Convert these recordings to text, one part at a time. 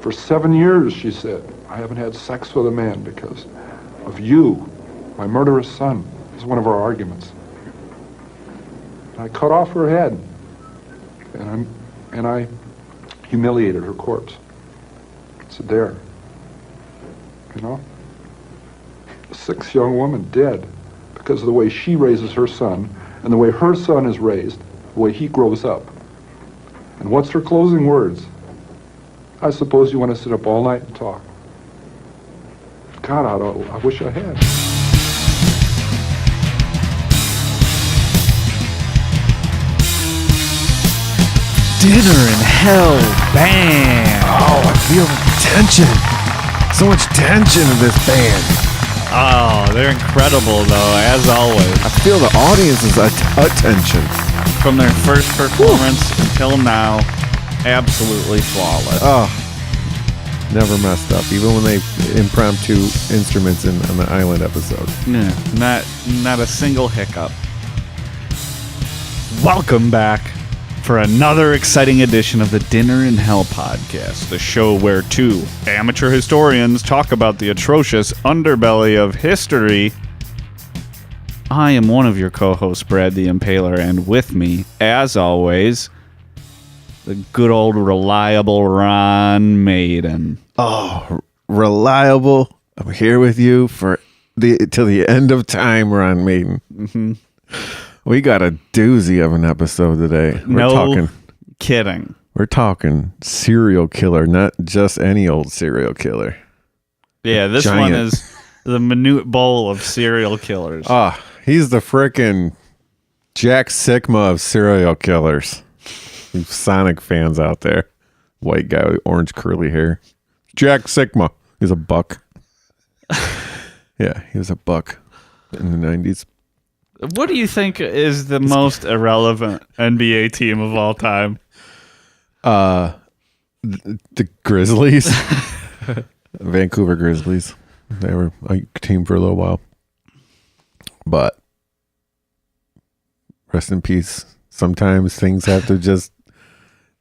For 7 years, she said, I haven't had sex with a man because of you, my murderous son. It's one of our arguments. I cut off her head, and I humiliated her corpse. It's there. You know? A 6 young woman dead because of the way she raises her son and the way her son is raised, the way he grows up. And what's her closing words? I suppose you want to sit up all night and talk. God, I wish I had. Dinner in Hell band. Oh, I feel the tension. So much tension in this band. Oh, they're incredible, though, as always. I feel the audience's attention. From their first performance until now, absolutely flawless. Oh, never messed up. Even when they impromptu instruments on the island episode. Yeah, not a single hiccup. Welcome back for another exciting edition of the Dinner in Hell podcast, the show where two amateur historians talk about the atrocious underbelly of history. I am one of your co-hosts, Brad the Impaler, and with me, as always, the good old reliable Ron Maiden. Oh, reliable. I'm here with you till the end of time, Ron Maiden. Mm-hmm. We got a doozy of an episode today. Kidding. We're talking serial killer, not just any old serial killer. Yeah, this one is the minute bowl of serial killers. He's the frickin' Jack Sigma of serial killers. You Sonic fans out there. White guy with orange curly hair. Jack Sigma. He's a buck. Yeah, he was a buck in the 90s. What do you think is the most irrelevant NBA team of all time? The Grizzlies. Vancouver Grizzlies. They were a team for a little while. But rest in peace. Sometimes things have to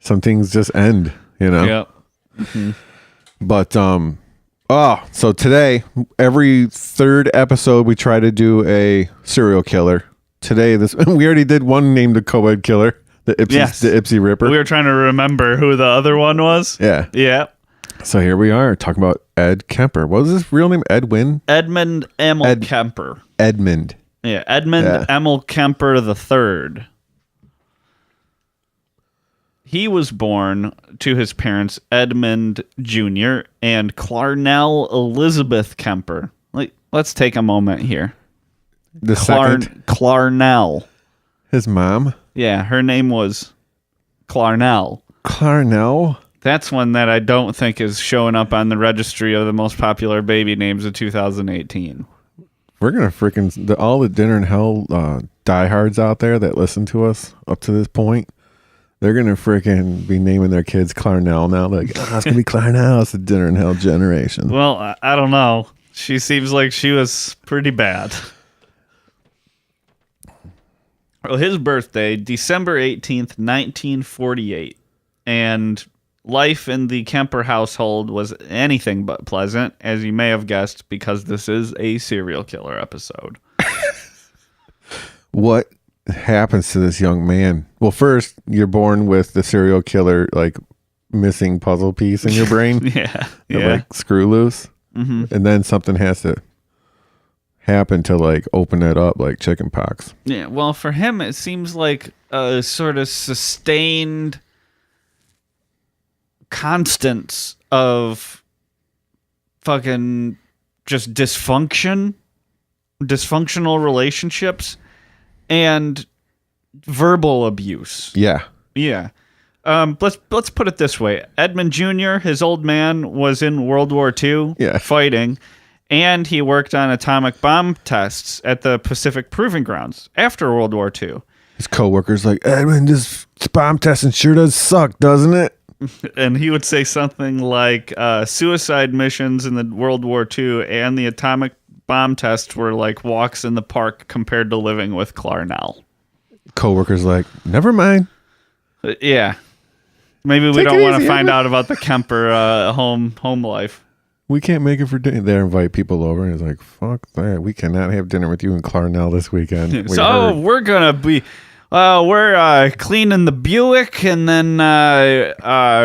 some things just end, you know? Yep. Mm-hmm. But, so today, every third episode, we try to do a serial killer. Today, we already did one named the co-ed killer, the Ipsy Ripper. We were trying to remember who the other one was. Yeah. Yeah. So here we are talking about Ed Kemper. What was his real name? Edwin? Edmund Kemper. Edmund. Yeah, Edmund Emil Kemper III. He was born to his parents, Edmund Jr. and Clarnell Elizabeth Kemper. Let's take a moment here. Second? Clarnell. His mom? Yeah, her name was Clarnell. Clarnell? That's one that I don't think is showing up on the registry of the most popular baby names of 2018. We're going to all the Dinner in Hell diehards out there that listen to us up to this point, they're going to freaking be naming their kids Clarnell now. They're like, it's going to be Clarnell. It's the Dinner in Hell generation. Well, I don't know. She seems like she was pretty bad. Well, his birthday, December 18th, 1948. And life in the Kemper household was anything but pleasant, as you may have guessed, because this is a serial killer episode. What happens to this young man? Well, first, you're born with the serial killer, missing puzzle piece in your brain. Yeah. Screw loose. Mm-hmm. And then something has to happen to, open it up, like chicken pox. Yeah, well, for him, it seems like a sort of sustained constants of fucking just dysfunctional relationships and verbal abuse. Yeah. Let's put it this way. Edmund Jr., his old man, was in World War II fighting, and he worked on atomic bomb tests at the Pacific Proving Grounds after World War II. His coworker's like, Edmund, this bomb testing sure does suck, doesn't it? And he would say something like suicide missions in the World War II and the atomic bomb tests were like walks in the park compared to living with Clarnell. Coworker's like, never mind. Yeah. Maybe we Take don't it want to easy, find Edmund. out about the Kemper home life. We can't make it for dinner. They invite people over, and it's like, fuck that. We cannot have dinner with you and Clarnell this weekend. We heard. We're gonna be. We're cleaning the Buick, and then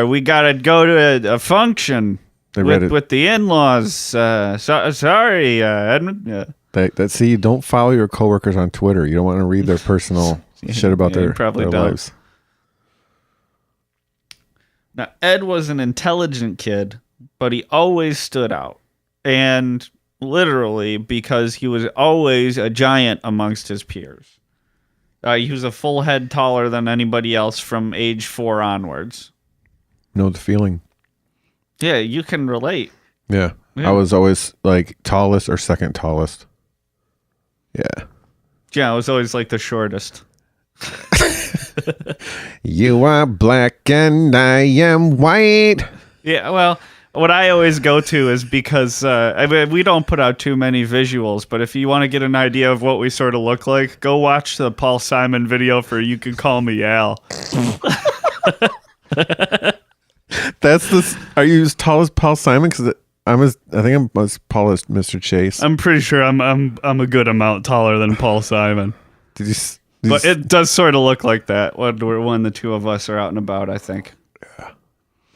we gotta go to a function with the in-laws. Sorry, Edmund. See, don't follow your coworkers on Twitter. You don't want to read their personal shit about you their probably don't. lives. Now, Ed was an intelligent kid, but he always stood out. And literally because he was always a giant amongst his peers. He was a full head taller than anybody else from age 4 onwards. Know the feeling. Yeah, you can relate. Yeah. Yeah. I was always like tallest or second tallest. Yeah. Yeah, I was always like the shortest. You are black and I am white. Yeah, well, what I always go to is because we don't put out too many visuals, but if you want to get an idea of what we sort of look like, go watch the Paul Simon video for You Can Call Me Al. Are you as tall as Paul Simon? Because I think I'm as tall as Mr. Chase. I'm pretty sure I'm a good amount taller than Paul Simon. But it does sort of look like that when the two of us are out and about, I think. Yeah.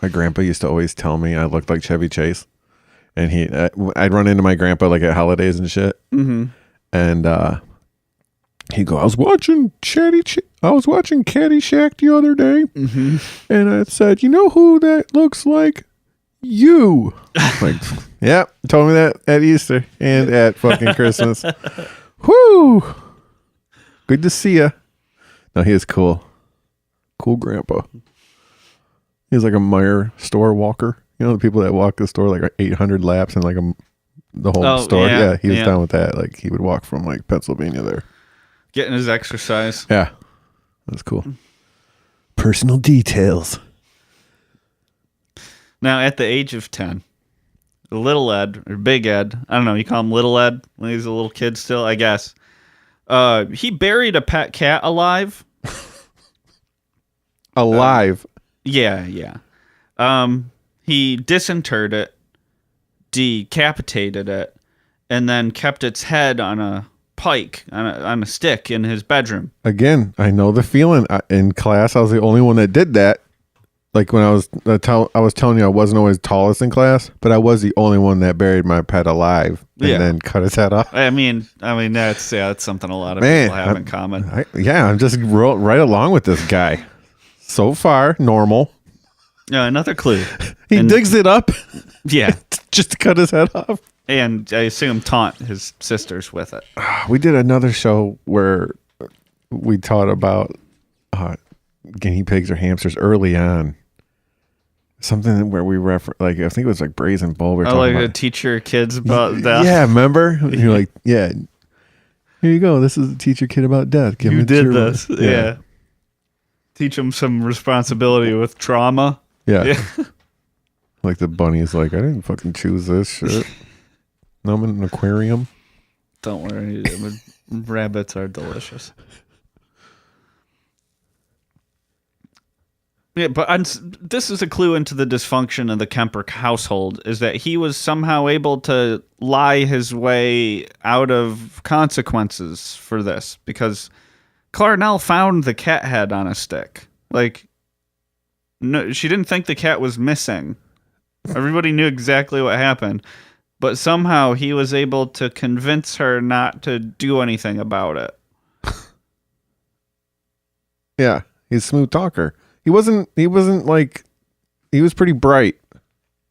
My grandpa used to always tell me I looked like Chevy Chase. And I'd run into my grandpa like at holidays and shit. Mm-hmm. And he'd go, I was watching Caddyshack the other day. Mm-hmm. And I said, you know who that looks like? You. Like, yeah, told me that at Easter and at fucking Christmas. Whoo! Good to see ya. No, he is cool. Cool grandpa. He's like a Meijer store walker. You know, the people that walk the store like 800 laps and like the whole store. Yeah, he was down with that. Like he would walk from like Pennsylvania there. Getting his exercise. Yeah. That's cool. Personal details. Now, at the age of 10, little Ed, or Big Ed, I don't know, you call him Little Ed when he's a little kid still, I guess. He buried a pet cat alive. Alive? Yeah. He disinterred it, decapitated it, and then kept its head on a pike, on a stick in his bedroom. Again, I know the feeling. In class, I was the only one that did that. Like when I was telling you I wasn't always tallest in class, but I was the only one that buried my pet alive and then cut his head off. I mean that's something a lot of people have in common. I'm just right along with this guy. So far, normal. Another clue. He digs it up. Yeah, just to cut his head off. And I assume taunt his sisters with it. We did another show where we taught about guinea pigs or hamsters early on. Something where we refer, like I think it was like Brazen Bull. We were talking about. To teach your kids about death. Yeah, remember? You're like, yeah. Here you go. This is to teach your kid about death. You did this. Yeah. Teach them some responsibility with trauma. Yeah. Like the bunny is like, I didn't fucking choose this shit. No, I'm in an aquarium. Don't worry. Rabbits are delicious. Yeah, but this is a clue into the dysfunction of the Kemper household, is that he was somehow able to lie his way out of consequences for this, because Clarnell found the cat head on a stick. Like, no, she didn't think the cat was missing. Everybody knew exactly what happened, but somehow he was able to convince her not to do anything about it. Yeah, he's a smooth talker. He wasn't like, he was pretty bright.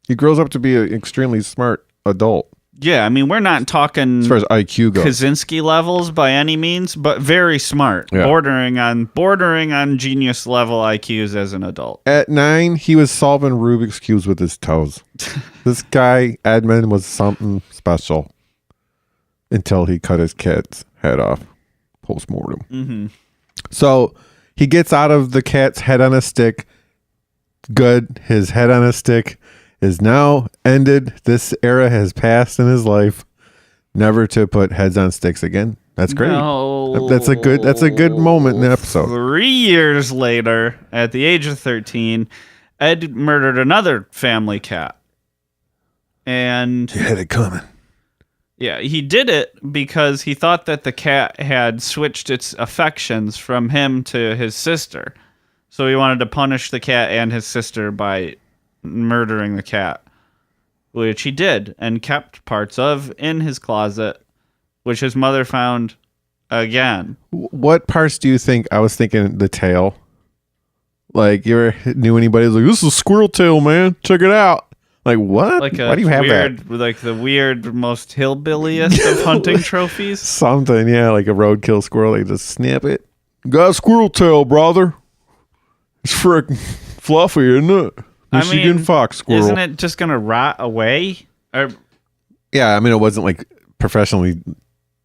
He grows up to be an extremely smart adult. Yeah, I mean, we're not talking as far as IQ goes, Kaczynski levels by any means, but very smart, bordering on genius level IQs as an adult. At 9, he was solving Rubik's cubes with his toes. This guy, Edmund, was something special until he cut his cat's head off post-mortem. Mm-hmm. So he gets out of the cat's head on a stick. Good. His head on a stick is now ended. This era has passed in his life. Never to put heads on sticks again. That's great. No. That's a good moment in the episode. 3 years later, at the age of 13, Ed murdered another family cat. And You had it coming. yeah, he did it because he thought that the cat had switched its affections from him to his sister. So he wanted to punish the cat and his sister by murdering the cat, which he did and kept parts of in his closet, which his mother found again. What parts do you think? I was thinking the tail. Like, you ever knew anybody who's like, this is a squirrel tail, man. Check it out. Like, what? Like Why do you have weird, that? like the weird, most hillbilliest of hunting trophies. Something, yeah, like a roadkill squirrel. Like, just snap it. Got a squirrel tail, brother. It's frickin' fluffy, isn't it? Michigan fox squirrel. Isn't it just gonna rot away? Or Yeah, I mean, it wasn't like professionally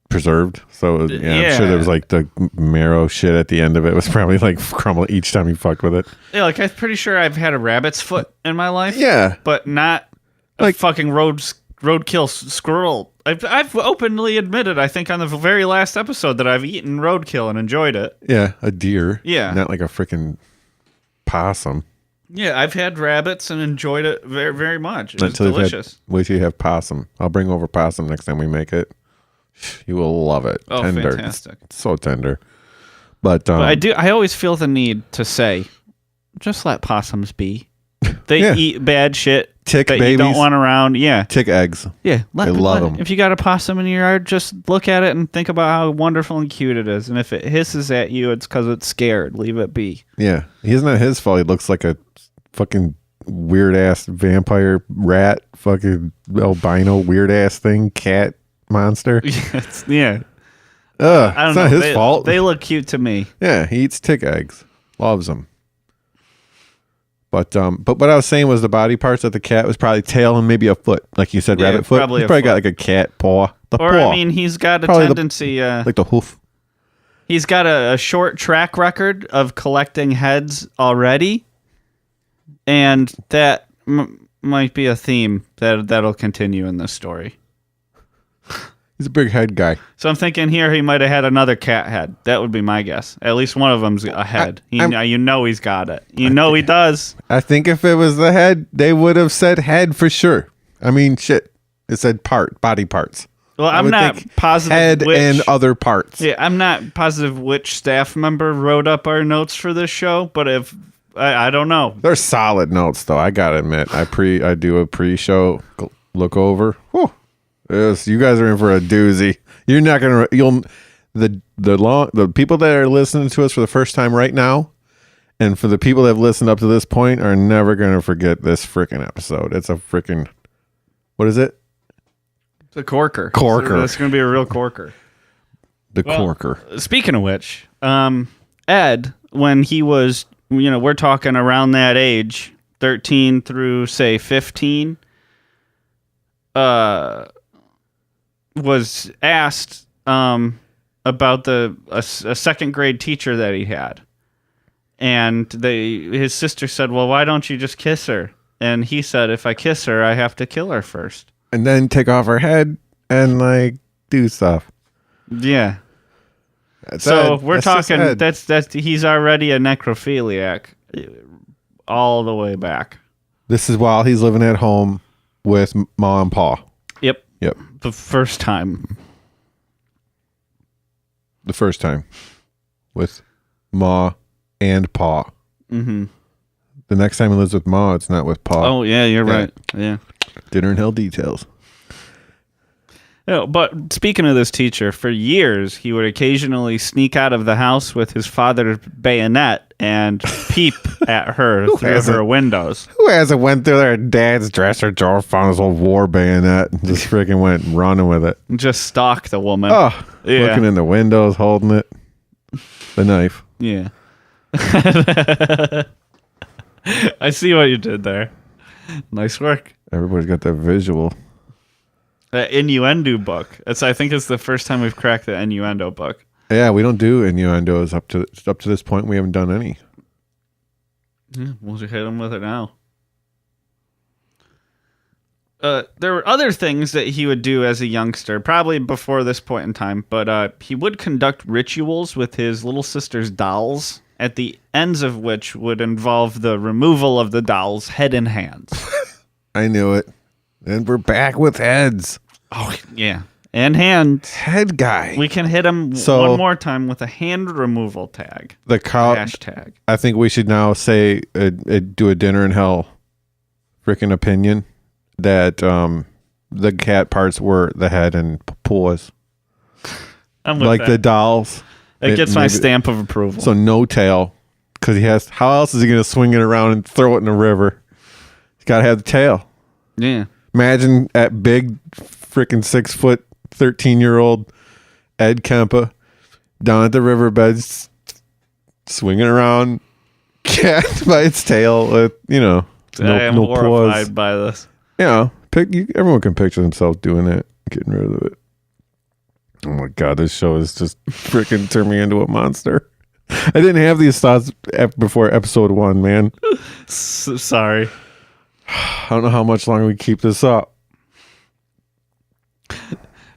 preserved, so I'm sure there was like the marrow shit at the end of it was probably like crumble each time you fucked with it. yeah, like I'm pretty sure I've had a rabbit's foot in my life. Yeah, but not a Like- fucking roadkill squirrel. I've openly admitted, I think on the very last episode, that I've eaten roadkill and enjoyed it. yeah, a deer. Yeah. Not like a freaking possum. Yeah, I've had rabbits and enjoyed it very, very much. It was Until you've had- delicious. wait till you have possum. I'll bring over possum next time we make it. You will love it. Oh, tender. fantastic. It's so tender. But But I always feel the need to say, just let possums be. They Yeah. eat bad shit Tick that you don't babies. want around. Yeah. tick eggs. Yeah. They love 'em. If you got a possum in your yard, just look at it and think about how wonderful and cute it is. And if it hisses at you, it's because it's scared. Leave it be. Yeah. He's not his fault. He looks like a fucking weird ass vampire rat, fucking albino weird ass thing, cat monster. Yeah. Ugh, I don't it's know. not his They- fault. They look cute to me. Yeah, he eats tick eggs. Loves them. But what I was saying was the body parts of the cat was probably tail and maybe a foot, like you said, Yeah, rabbit foot. probably He's a probably got foot. like a cat paw. The Or, paw, I mean, he's got a Probably tendency. like the hoof. He's got a short track record of collecting heads already. And that might be a theme that'll continue in this story. He's a big head guy. So I'm thinking here he might have had another cat head. That would be my guess. At least one of them's a head. You know he's got it. You know he does. I think if it was the head, they would have said head for sure. I mean, shit. It said body parts. Well, I I'm would not think positive head which, and other parts. Yeah, I'm not positive which staff member wrote up our notes for this show, but if I don't know. They're solid notes, though. I gotta admit, I do a pre-show look over. Whew. Yes, you guys are in for a doozy. You're not gonna. The people that are listening to us for the first time right now, and for the people that have listened up to this point, are never gonna forget this freaking episode. It's a freaking, what is it? It's a corker. Corker. That's going to be a real corker. The Well, corker. Speaking of which, Ed, when he was, we're talking around that age, 13 through, say, 15, was asked about a second grade teacher that he had. And his sister said, well, why don't you just kiss her? And he said, if I kiss her, I have to kill her first. And then take off her head and like do stuff. Yeah. That's So Ed. we're That's just talking Ed. that's he's already a necrophiliac all the way back. This is while he's living at home with Ma and Pa. Yep. Yep. The first time. The first time with Ma and Pa. Mm-hmm. The next time he lives with Ma, it's not with Pa. Oh yeah, you're Yeah. right. Yeah. Dinner in Hell details. But speaking of this teacher, for years he would occasionally sneak out of the house with his father's bayonet and peep at her through hasn't? her windows. Who hasn't went through their dad's dresser drawer, found his old war bayonet, and just freaking went running with it? Just stalk the woman. Oh, Yeah. looking in the windows, holding it. The knife. Yeah. I see what you did there. Nice work. Everybody's got that visual. The innuendo book. I think it's the first time we've cracked the innuendo book. Yeah, we don't do innuendos up to this point. We haven't done any. Yeah, we'll just hit him with it now. There were other things that he would do as a youngster, probably before this point in time, but he would conduct rituals with his little sister's dolls. at the ends of which would involve the removal of the doll's head and hands. I knew it. And we're back with heads. Oh, yeah. And hands. Head guy. We can hit him one more time with a hand removal tag. The hashtag. I think we should now say, do a dinner in hell freaking opinion that the cat parts were the head and paws. I'm with like that. the dolls. It gets my stamp of approval. So no tail. Because how else is he going to swing it around and throw it in the river? He's got to have the tail. Yeah. Imagine that big freaking 6 foot 13-year-old Ed Kemper down at the riverbed swinging around cat by its tail with, I am horrified paws. by this. Everyone can picture themselves doing that, getting rid of it. Oh my God, this show is just freaking turned me into a monster. I didn't have these thoughts before episode 1, man. Sorry. I don't know how much longer we keep this up.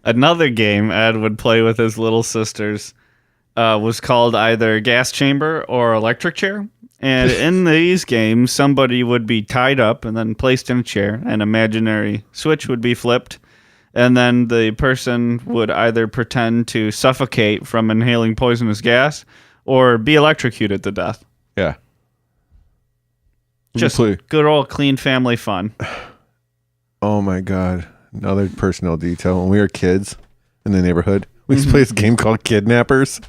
Another game Ed would play with his little sisters was called either Gas Chamber or Electric Chair. And in these games, somebody would be tied up and then placed in a chair. An imaginary switch would be flipped. And then the person would either pretend to suffocate from inhaling poisonous gas or be electrocuted to death. Yeah. Just good old clean family fun. Oh my God. Another personal detail. When we were kids in the neighborhood, we used to play this game called Kidnappers.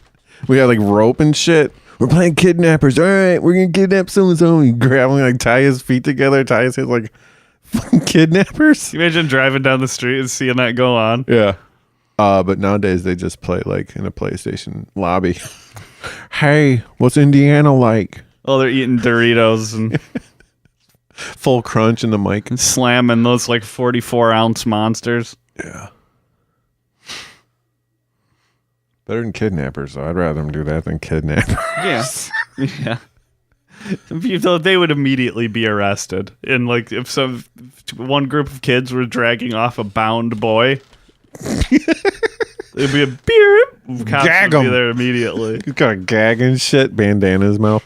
We had like rope and shit. We're playing Kidnappers. All right, we're going to kidnap so-and-so. We grab him, like tie his feet together, tie his hands like fucking kidnappers. You imagine driving down the street and seeing that go on? Yeah. But nowadays they just play like in a PlayStation lobby. Hey, what's Indiana like? Oh, they're eating Doritos and full crunch in the mic. Slamming those like 44-ounce monsters. Yeah. Better than Kidnappers, though. I'd rather them do that than Kidnappers. Yeah. They would immediately be arrested. And like if one group of kids were dragging off a bound boy, it'd be a beer. Cops Gag would be him. there immediately. He's got a gag and shit, bandana in his mouth.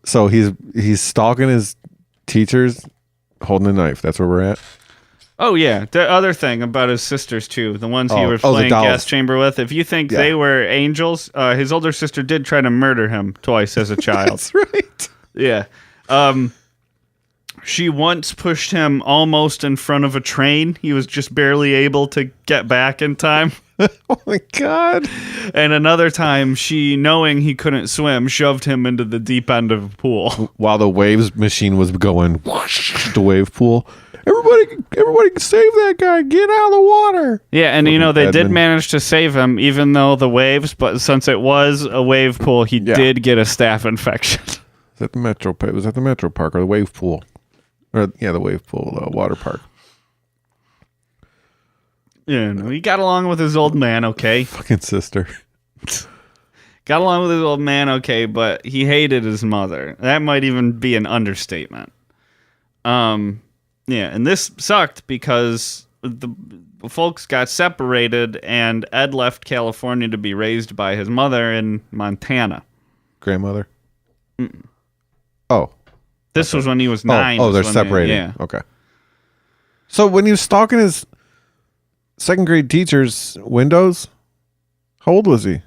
So he's stalking his teachers, holding a knife. That's where we're at. Oh yeah, the other thing about his sisters too, the ones he was playing Gas Chamber with. If you think they were angels, his older sister did try to murder him twice as a child. That's right. Yeah. She once pushed him almost in front of a train. He was just barely able to get back in time. Oh my God. And another time, she, knowing he couldn't swim, shoved him into the deep end of a pool. While the waves machine was going whoosh, the wave pool. Everybody save that guy. Get out of the water. Yeah, and they did Edmund. manage to save him, even though the waves, but since it was a wave pool, he did get a staph infection. Is that the Metro? Was that the Metro Park or the wave pool? The wave pool, water park. Yeah, he got along with his old man, okay. Fucking sister. Got along with his old man, okay, but he hated his mother. That might even be an understatement. Yeah, and this sucked because the folks got separated and Ed left California to be raised by his mother in Montana. Grandmother? Mm-mm. Oh. This was when he was 9. Oh, they're separated. Yeah. Okay. So when he was stalking his second grade teacher's windows, how old was he?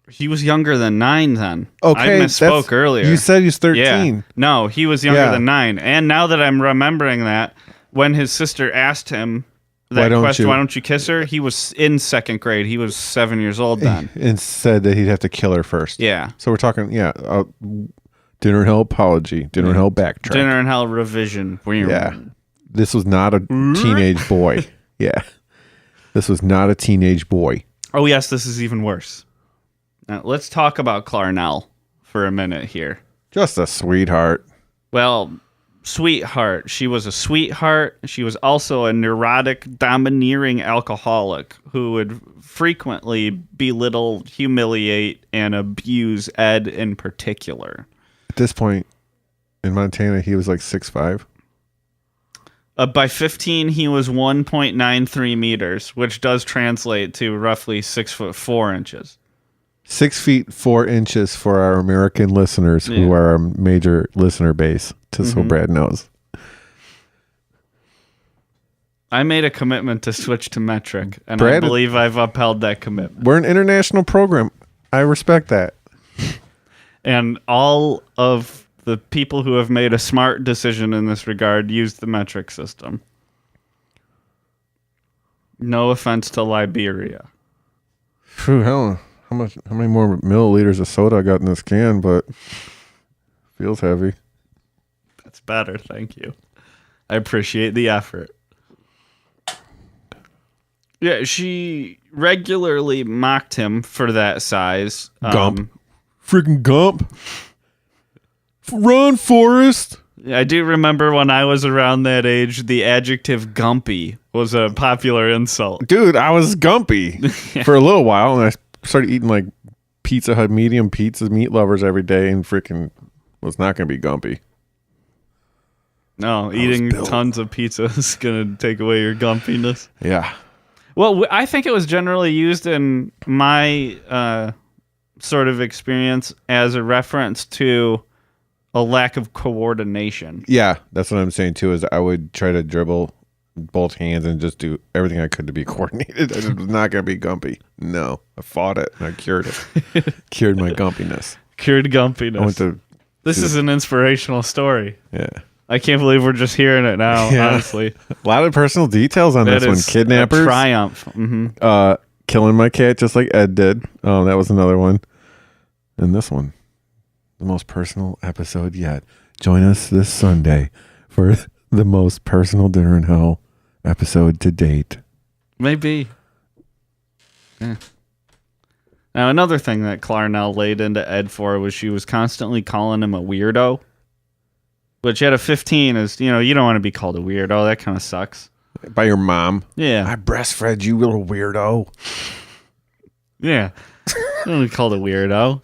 He was younger than 9 then. Okay, I misspoke earlier. You said he was 13. Yeah. No, he was younger than 9. And now that I'm remembering that, when his sister asked him that question, why don't you kiss her? He was in second grade. He was 7 years old then. And said that he'd have to kill her first. Yeah. So we're talking, Dinner in Hell apology. Dinner in Hell backtrack. Dinner in Hell revision. Yeah. This was not a teenage boy. Yeah. This was not a teenage boy. Oh, yes, this is even worse. Now, let's talk about Clarnell for a minute here. Just a sweetheart. Well, sweetheart. She was a sweetheart. She was also a neurotic, domineering alcoholic who would frequently belittle, humiliate, and abuse Ed in particular. At this point, in Montana, he was like 6'5". By 15, he was 1.93 meters, which does translate to roughly 6'4". 6 feet 4 inches for our American listeners who are our major listener base, just so Brad knows. I made a commitment to switch to metric, and Brad, I believe I've upheld that commitment. We're an international program. I respect that. And all of the people who have made a smart decision in this regard use the metric system. No offense to Liberia. Phew, how many more milliliters of soda I got in this can, but feels heavy. That's better, thank you. I appreciate the effort. Yeah, she regularly mocked him for that size. Gump. Freaking Gump. Run, Forrest. I do remember when I was around that age, the adjective gumpy was a popular insult. Dude, I was gumpy for a little while, and I started eating like Pizza Hut medium pizzas, meat lovers every day, and freaking was not going to be gumpy. No, eating tons of pizza is going to take away your gumpiness. Yeah. Well, I think it was generally used in my sort of experience as a reference to a lack of coordination. Yeah, that's what I'm saying too, is I would try to dribble both hands and just do everything I could to be coordinated. And it was not going to be gumpy. No, I fought it and I cured it. Cured my gumpiness. Cured gumpiness. I went to... This is an inspirational story. Yeah. I can't believe we're just hearing it now, honestly. A lot of personal details on this one. Kidnappers. A triumph. Killing my cat just like Ed did. Oh, that was another one. And this one. The most personal episode yet. Join us this Sunday for the most personal Dinner in Hell episode to date. Maybe. Yeah. Now, another thing that Clarnell laid into Ed for was she was constantly calling him a weirdo. Which at a 15 is, you don't want to be called a weirdo. That kind of sucks. By your mom. Yeah. I breastfed you, little weirdo. Yeah. You don't want to be called a weirdo.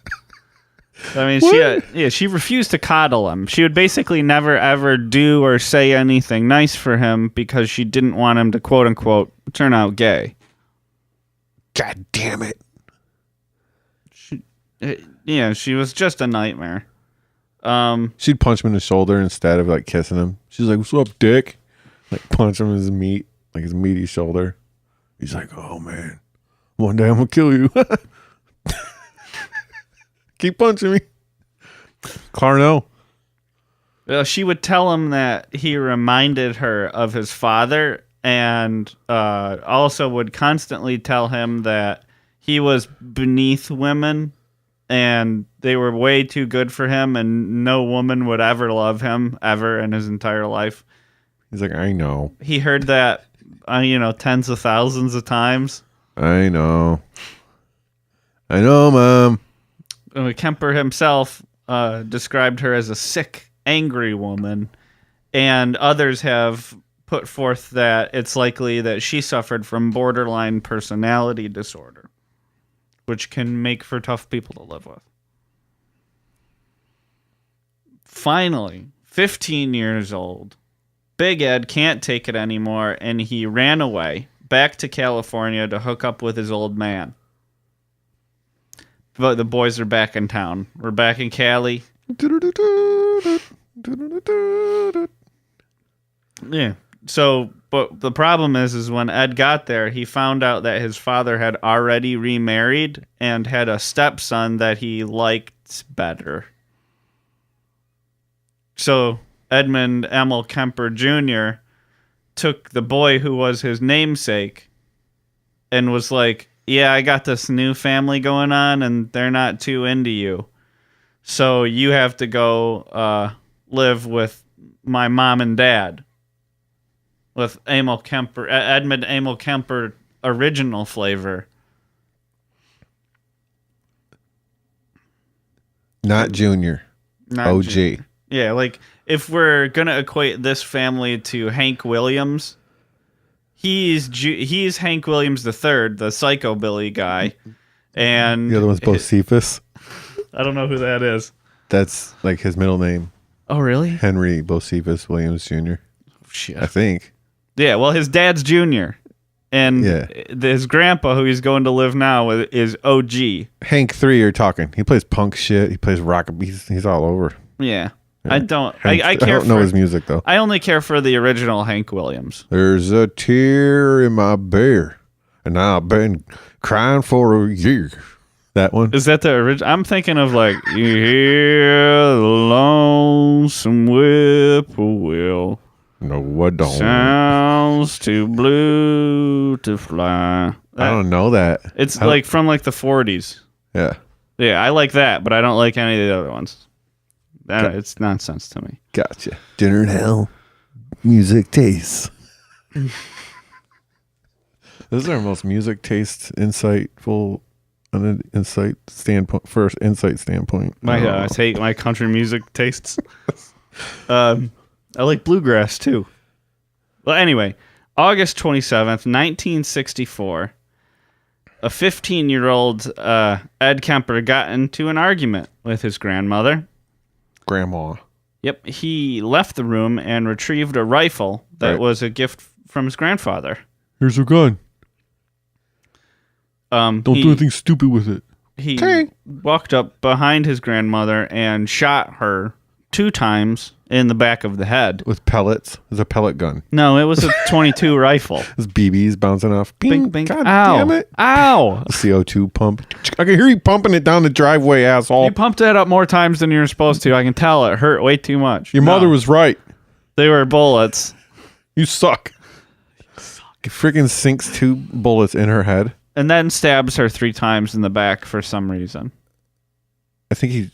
I mean, she refused to coddle him. She would basically never, ever do or say anything nice for him because she didn't want him to, quote unquote, turn out gay. God damn it. She was just a nightmare. She'd punch him in the shoulder instead of like kissing him. She's like, "What's up, dick?" Like punch him in his his meaty shoulder. He's like, "Oh man, one day I'm gonna kill you." Keep punching me, Clarno. She would tell him that he reminded her of his father, and also would constantly tell him that he was beneath women. And they were way too good for him, and no woman would ever love him, ever in his entire life. He's like, I know. He heard that, tens of thousands of times. I know, Mom. Kemper himself described her as a sick, angry woman, and others have put forth that it's likely that she suffered from borderline personality disorder, which can make for tough people to live with. Finally, 15 years old, Big Ed can't take it anymore, and he ran away back to California to hook up with his old man. But the boys are back in town. We're back in Cali. Yeah. So, but the problem is when Ed got there, he found out that his father had already remarried and had a stepson that he liked better. So, Edmund Emil Kemper Jr. took the boy who was his namesake and was like, yeah, I got this new family going on and they're not too into you. So you have to go live with my mom and dad. With Emil Kemper, Edmund Emil Kemper original flavor. Not Junior. Not OG. Junior. Yeah, like if we're going to equate this family to Hank Williams, he's Hank Williams III, the psychobilly guy. And the other one's Bocephus. I don't know who that is. That's like his middle name. Oh, really? Henry Bocephus Williams Jr. Oh, shit. I think. Yeah, well, his dad's Junior. And Yeah. his grandpa, who he's going to live now with, is OG. Hank 3, you're talking. He plays punk shit. He plays rock. He's all over. Yeah. Yeah. I don't know his music, though. I only care for the original Hank Williams. There's a tear in my beer, and I've been crying for a year. That one? Is that the original? I'm thinking of like, you hear the lonesome whippoorwill. No, I don't. Sounds too blue to fly. I don't know that. It's like from like the 40s. Yeah. Yeah, I like that, but I don't like any of the other ones. It's nonsense to me. Gotcha. Dinner in Hell. Music tastes. This is our most music taste insightful on an insight standpoint. First insight standpoint. I take my country music tastes. I like bluegrass too. Well, anyway, August 27th, 1964, a 15-year-old Ed Kemper got into an argument with his grandmother. Grandma. Yep, he left the room and retrieved a rifle that was a gift from his grandfather. Here's a gun. Don't do anything stupid with it. He walked up behind his grandmother and shot her 2 times in the back of the head. With pellets. It was a pellet gun. No, it was a 22 rifle. There's BBs bouncing off. Bing, Bing, bing. God Ow. damn it. Ow. A CO2 pump. I can hear you pumping it down the driveway, asshole. You pumped that up more times than you were supposed to. I can tell it hurt way too much. Your mother was right. They were bullets. You suck. He freaking sinks 2 bullets in her head. And then stabs her 3 times in the back for some reason. I think he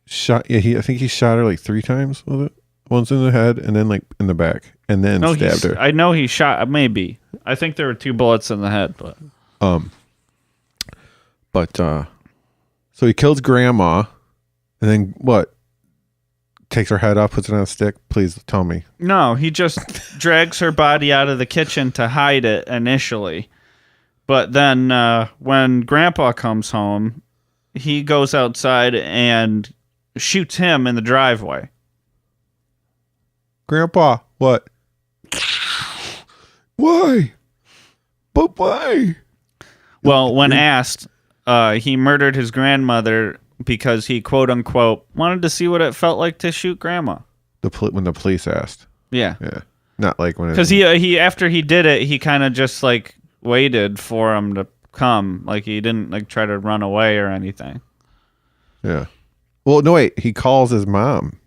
shot. Yeah, I think he shot her like 3 times with it. Once in the head, and then like in the back, and then stabbed her. I know he shot. Maybe. I think there were 2 bullets in the head, but. So he kills grandma, and then what? Takes her head off, puts it on a stick. Please tell me. No, he just drags her body out of the kitchen to hide it initially. But then when Grandpa comes home, he goes outside and shoots him in the driveway. Grandpa, what? Why? But why? Well, when asked, he murdered his grandmother because he, quote unquote, wanted to see what it felt like to shoot grandma. When the police asked. Yeah. Yeah. Not like when Because he after he did it, he kind of just like waited for him to come. Like he didn't like try to run away or anything. Yeah. Well, no, wait. He calls his mom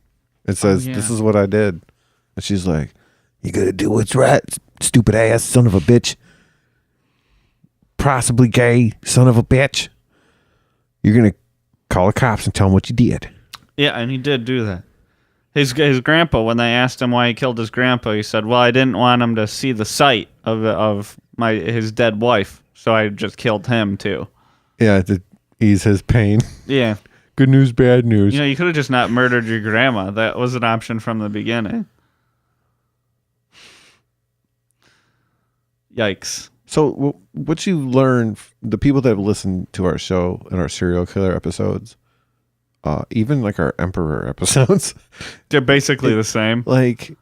and says, "This is what I did." And she's like, "You gotta do what's right, stupid ass son of a bitch. Possibly gay son of a bitch. You're gonna call the cops and tell them what you did." Yeah, and he did do that. His grandpa, when they asked him why he killed his grandpa, he said, "Well, I didn't want him to see the sight of his dead wife, so I just killed him too." Yeah, to ease his pain. Yeah. Good news, bad news. You could have just not murdered your grandma. That was an option from the beginning. Yikes. So what you learn, the people that have listened to our show and our serial killer episodes, even like our emperor episodes, they're basically the same. Like,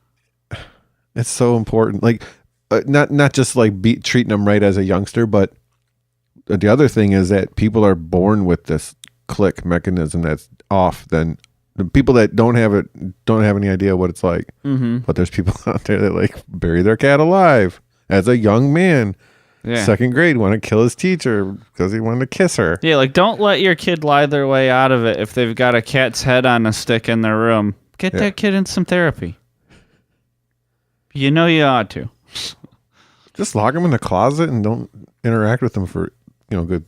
it's so important. Like, not just like treating them right as a youngster, but the other thing is that people are born with this click mechanism that's off. Then the people that don't have it don't have any idea what it's like. Mm-hmm. But there's people out there that like bury their cat alive as a young man. Yeah. 2nd grade, want to kill his teacher because he wanted to kiss her. Yeah, like don't let your kid lie their way out of it if they've got a cat's head on a stick in their room. Get that kid in some therapy. You know you ought to. Just lock them in the closet and don't interact with them for good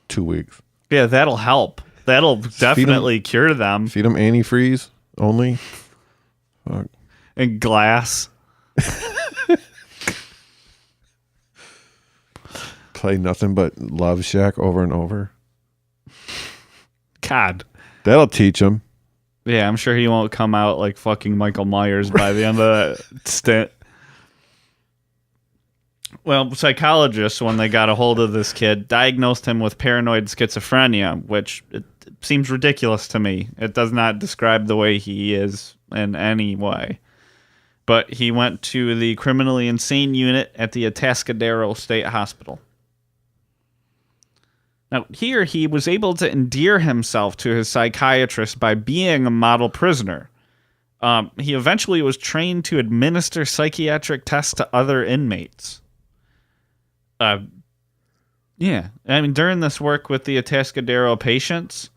2 weeks. Yeah, that'll help. That'll definitely cure them. Feed them antifreeze only. Fuck. And glass. Play nothing but Love Shack over and over. God. That'll teach him. Yeah, I'm sure he won't come out like fucking Michael Myers by the end of that stint. Well, psychologists, when they got a hold of this kid, diagnosed him with paranoid schizophrenia, which it seems ridiculous to me. It does not describe the way he is in any way. but he went to the criminally insane unit at the Atascadero State Hospital. Now, here he was able to endear himself to his psychiatrist by being a model prisoner. He eventually was trained to administer psychiatric tests to other inmates. Yeah, I mean, during this work with the Atascadero patients,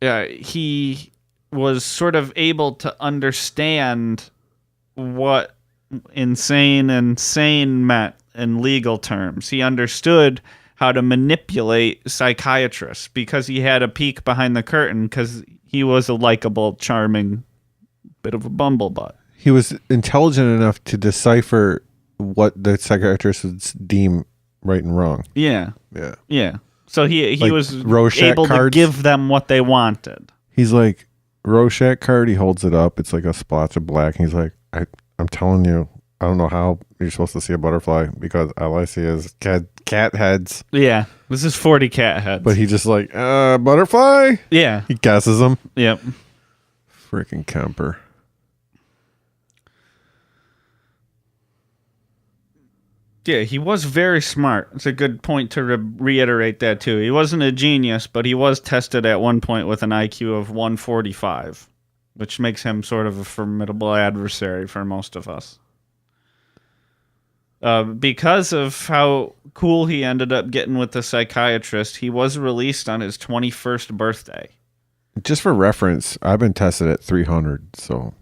he was sort of able to understand what insane and sane meant in legal terms. He understood how to manipulate psychiatrists because he had a peek behind the curtain because he was a likable, charming bit of a bumblebutt. He was intelligent enough to decipher what the psychiatrist would deem right and wrong. Yeah. Yeah. Yeah. So he Like was Rorschach able cards? to give them what they wanted. He's like, Rorschach card, he holds it up. It's like a splotch of black. And he's like, I'm telling you, I don't know how you're supposed to see a butterfly because all I see is cat heads. Yeah. This is 40 cat heads. But he just like, butterfly? Yeah. He guesses them. Yep. Freaking Kemper. Yeah, he was very smart. It's a good point to reiterate that, too. He wasn't a genius, but he was tested at one point with an IQ of 145, which makes him sort of a formidable adversary for most of us. Because of how cool he ended up getting with the psychiatrist, he was released on his 21st birthday. Just for reference, I've been tested at 300, so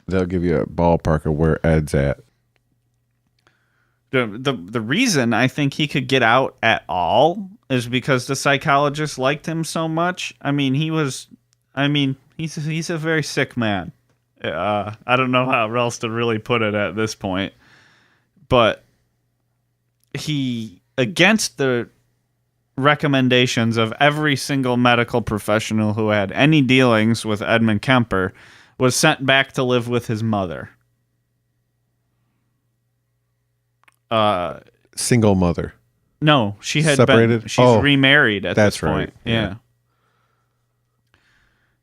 they'll give you a ballpark of where Ed's at. The reason I think he could get out at all is because the psychologist liked him so much. I mean, he's a very sick man. I don't know how else to really put it at this point. But he, against the recommendations of every single medical professional who had any dealings with Edmund Kemper, was sent back to live with his mother. Single mother. No, she had separated. She's remarried at this point. Right. Yeah.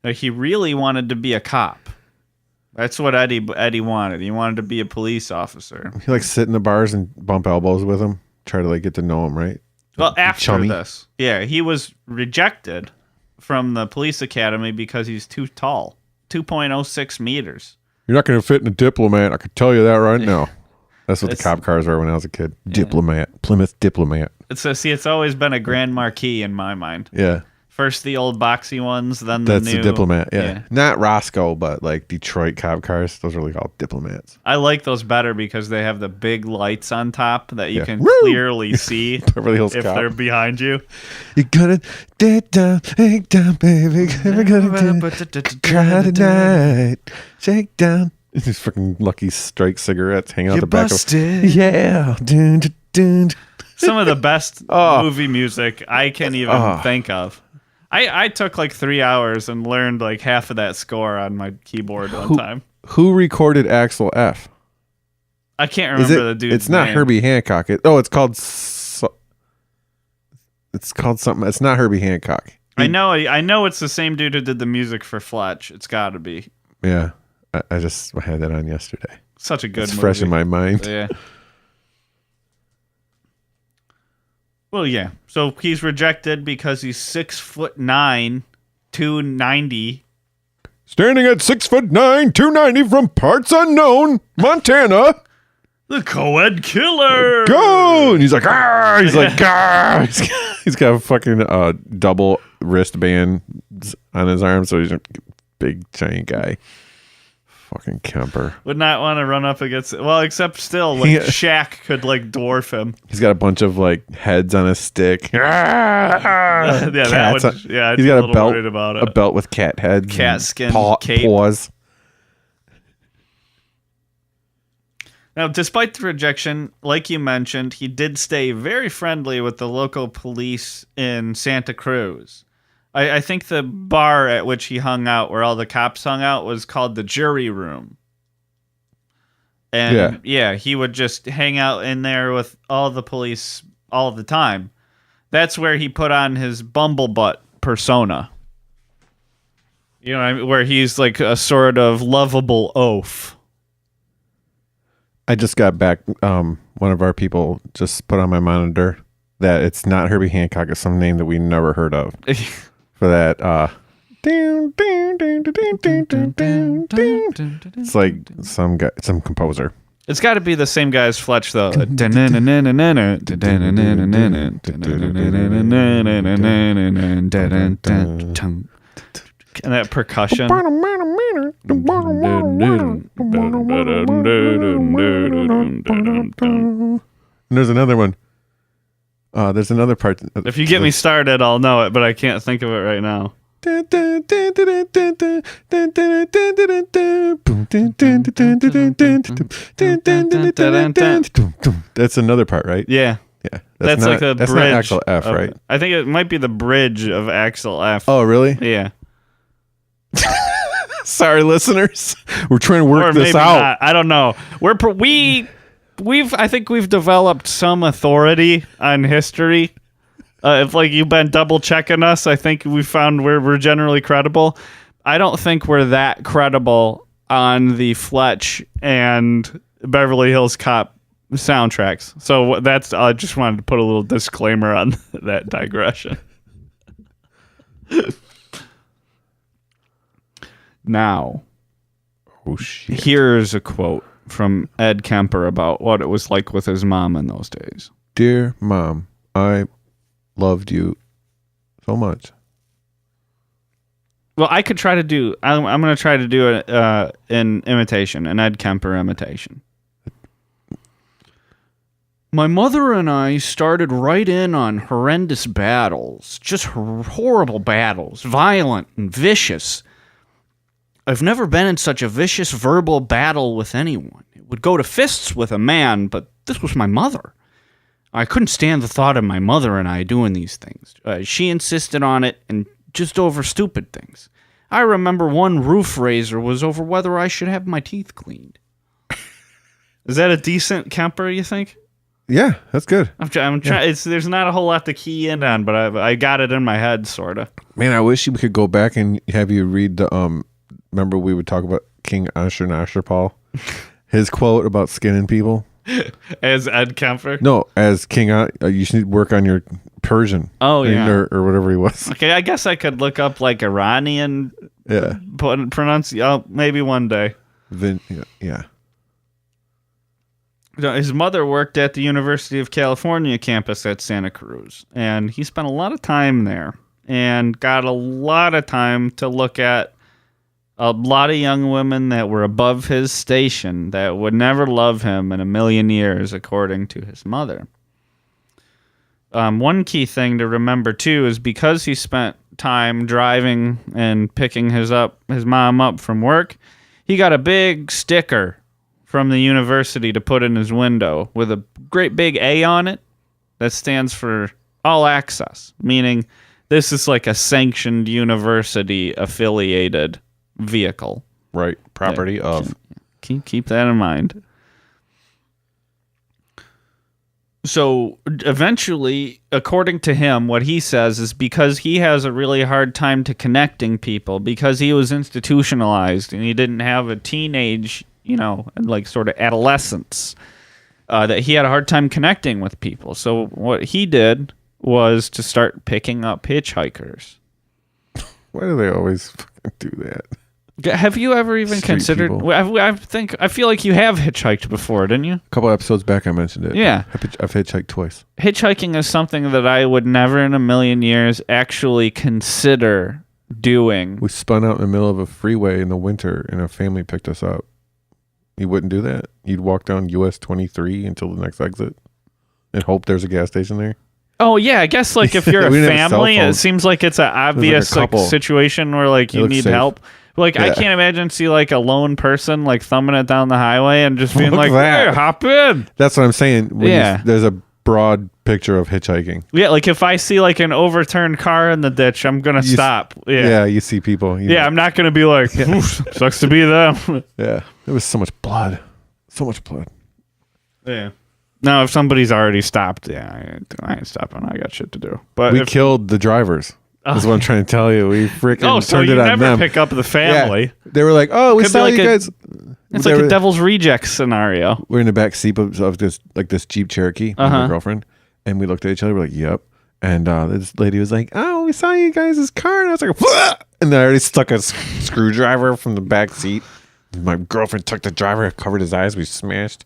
Like, he really wanted to be a cop. That's what Eddie wanted. He wanted to be a police officer. He like sit in the bars and bump elbows with him, try to like get to know him, right? Well, after Chummy. this, yeah, he was rejected from the police academy because he's too tall, 2.06 meters. You're not going to fit in a diplomat. I could tell you that right now. That's what the It's- cop cars were when I was a kid. Diplomat, Plymouth Diplomat. It's always been a Grand Marquis in my mind. Yeah, First the old boxy ones, then the that's new. the Diplomat. Yeah, not Roscoe, but like Detroit cop cars. Those are really called diplomats. I like those better because they have the big lights on top that you Yeah. can Woo! clearly see Beverly Hills if Cop. they're behind you. You're gonna dig down, baby. We're gonna cry tonight. Shake down. These freaking Lucky Strike cigarettes hang out the back of. Yeah. Dun, dun, dun. Some of the best Oh. movie music I can even think of. I took like 3 hours and learned like half of that score on my keyboard one time. Who recorded Axel F? I can't Is remember it? the dude's It's not name. Herbie Hancock. It's called. It's called something. It's not Herbie Hancock. I know it's the same dude who did the music for Fletch. It's got to be. Yeah, I just had that on yesterday. Such a good It's movie. fresh in my mind. Yeah. Well, yeah. So he's rejected because he's 6'9", 290. Standing at 6'9", 290 from parts unknown, Montana. The co-ed killer. Go! And he's like, ah! He's like, ah! He's got a fucking double wristband on his arm, so he's a big giant guy. Fucking Kemper. Would not want to run up against it. Well, except still, like, Shaq could, like, dwarf him. He's got a bunch of like heads on a stick. Yeah, that would, I'd He's be got a little belt, worried about it. a belt with cat heads, Cat and skin cape. paws. Now, despite the rejection, like you mentioned, he did stay very friendly with the local police in Santa Cruz. I think the bar at which he hung out, where all the cops hung out, was called the Jury Room. And yeah, he would just hang out in there with all the police all the time. That's where he put on his bumblebutt persona. You know what I mean? Where he's like a sort of lovable oaf. I just got back. One of our people just put on my monitor that it's not Herbie Hancock. It's some name that we never heard of. For that, it's like some guy, some composer. It's got to be the same guy as Fletch, though. And that percussion. And there's another one. There's another part. If you get me started, I'll know it, but I can't think of it right now. That's another part, right? Yeah. Yeah. That's not, like the that's bridge. not Axel F, right? I think it might be the bridge of Axel F. Oh, really? Yeah. Sorry, listeners. We're trying to work Or this maybe out. not. I don't know. I think we've developed some authority on history. If like you've been double checking us, I think we found we're generally credible. I don't think we're that credible on the Fletch and Beverly Hills Cop soundtracks. So that's I just wanted to put a little disclaimer on that digression. Now, Oh, shit. here's a quote from Ed Kemper about what it was like with his mom in those days. Dear Mom, I loved you so much. Well, I could try to do. I'm going to try to do an imitation, an Ed Kemper imitation. My mother and I started right in on horrendous battles, just horrible battles, violent and vicious. I've never been in such a vicious verbal battle with anyone. It would go to fists with a man, but this was my mother. I couldn't stand the thought of my mother and I doing these things. She insisted on it, and just over stupid things. I remember one roof raiser was over whether I should have my teeth cleaned. Is that a decent Kemper, you think? Yeah, that's good. I'm trying. There's not a whole lot to key in on, but I got it in my head, sort of. Man, I wish we could go back and have you read the remember we would talk about King Ashurnashirpal, his quote about skinning people. As Ed Kemper? No, as King, you should work on your Persian. Oh, yeah. or whatever he was. Okay, I guess I could look up like Iranian pronunciation. Maybe one day. Yeah. His mother worked at the University of California campus at Santa Cruz, and he spent a lot of time there and got a lot of time to look at a lot of young women that were above his station that would never love him in a million years, according to his mother. One key thing to remember, too, is because he spent time driving and picking his mom up from work, he got a big sticker from the university to put in his window with a great big A on it that stands for all access, meaning this is like a sanctioned university affiliated vehicle. Right. Property of. Keep that in mind. So eventually, according to him, what he says is because he has a really hard time to connecting people, because he was institutionalized and he didn't have a teenage, like sort of adolescence, that he had a hard time connecting with people. So what he did was to start picking up hitchhikers. Why do they always fucking do that? Have you ever even Street considered? people. I feel like you have hitchhiked before, didn't you? A couple episodes back, I mentioned it. Yeah. I've hitchhiked twice. Hitchhiking is something that I would never in a million years actually consider doing. We spun out in the middle of a freeway in the winter, and a family picked us up. You wouldn't do that? You'd walk down US 23 until the next exit and hope there's a gas station there? Oh, yeah. I guess like if you're a We didn't have cell family, it phones. seems like it's an obvious couple. situation where like you looked need safe. help. Like, I Yeah. can't imagine see like a lone person like thumbing it down the highway and just being Look like, at that. hey, hop in. That's what I'm saying. Yeah. There's a broad picture of hitchhiking. Yeah, like if I see like an overturned car in the ditch, I'm going to stop. Yeah, you see people. Yeah, I'm not going to be like, "Oof, sucks to be them. Yeah. There was so much blood. So much blood. Yeah. Now, if somebody's already stopped, I ain't stopping. I got shit to do. But We killed the drivers. That's what I'm trying to tell you. We freaking so turned you it on never them. pick up the family. Yeah. They were like, "Oh, we Could be saw like you a- guys." It's like a Devil's Rejects scenario. We're in the back seat of this Jeep Cherokee with my girlfriend, and we looked at each other. We're like, "Yep." And this lady was like, "Oh, we saw you guys' car," and I was like, "Wah!" And then I already stuck a screwdriver from the back seat. My girlfriend took the driver, covered his eyes. We smashed.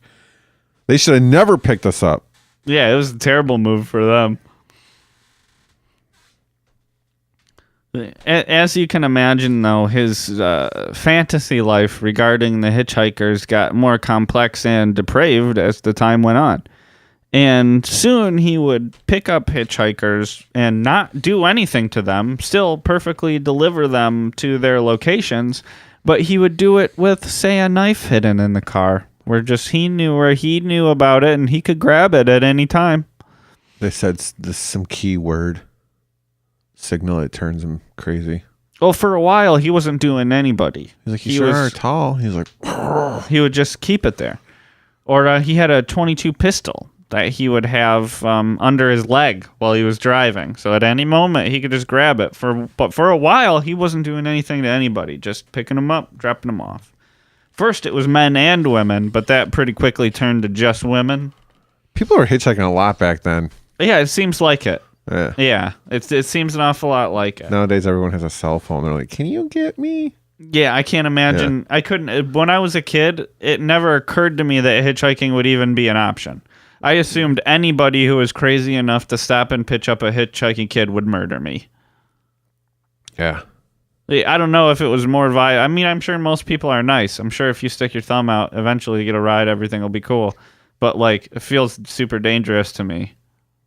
They should have never picked us up. Yeah, it was a terrible move for them. As you can imagine, though, his fantasy life regarding the hitchhikers got more complex and depraved as the time went on. And soon he would pick up hitchhikers and not do anything to them, still perfectly deliver them to their locations, but he would do it with, say, a knife hidden in the car, where he knew about it and he could grab it at any time. They said this some key word signal that turns him crazy. Well, for a while, he wasn't doing anybody. He's like, you are tall. He's like, he would just keep it there. Or he had a .22 pistol that he would have under his leg while he was driving. So at any moment, he could just grab it. But for a while, he wasn't doing anything to anybody, just picking them up, dropping them off. First, it was men and women, but that pretty quickly turned to just women. People were hitchhiking a lot back then. Yeah, it seems like it. Yeah, it seems an awful lot like it. Nowadays, everyone has a cell phone. They're like, "Can you get me?" Yeah, I can't imagine. Yeah. I couldn't. When I was a kid, it never occurred to me that hitchhiking would even be an option. I assumed anybody who was crazy enough to stop and pitch up a hitchhiking kid would murder me. Yeah. I don't know if it was more violent. I mean, I'm sure most people are nice. I'm sure if you stick your thumb out, eventually you get a ride, everything will be cool. But, like, it feels super dangerous to me.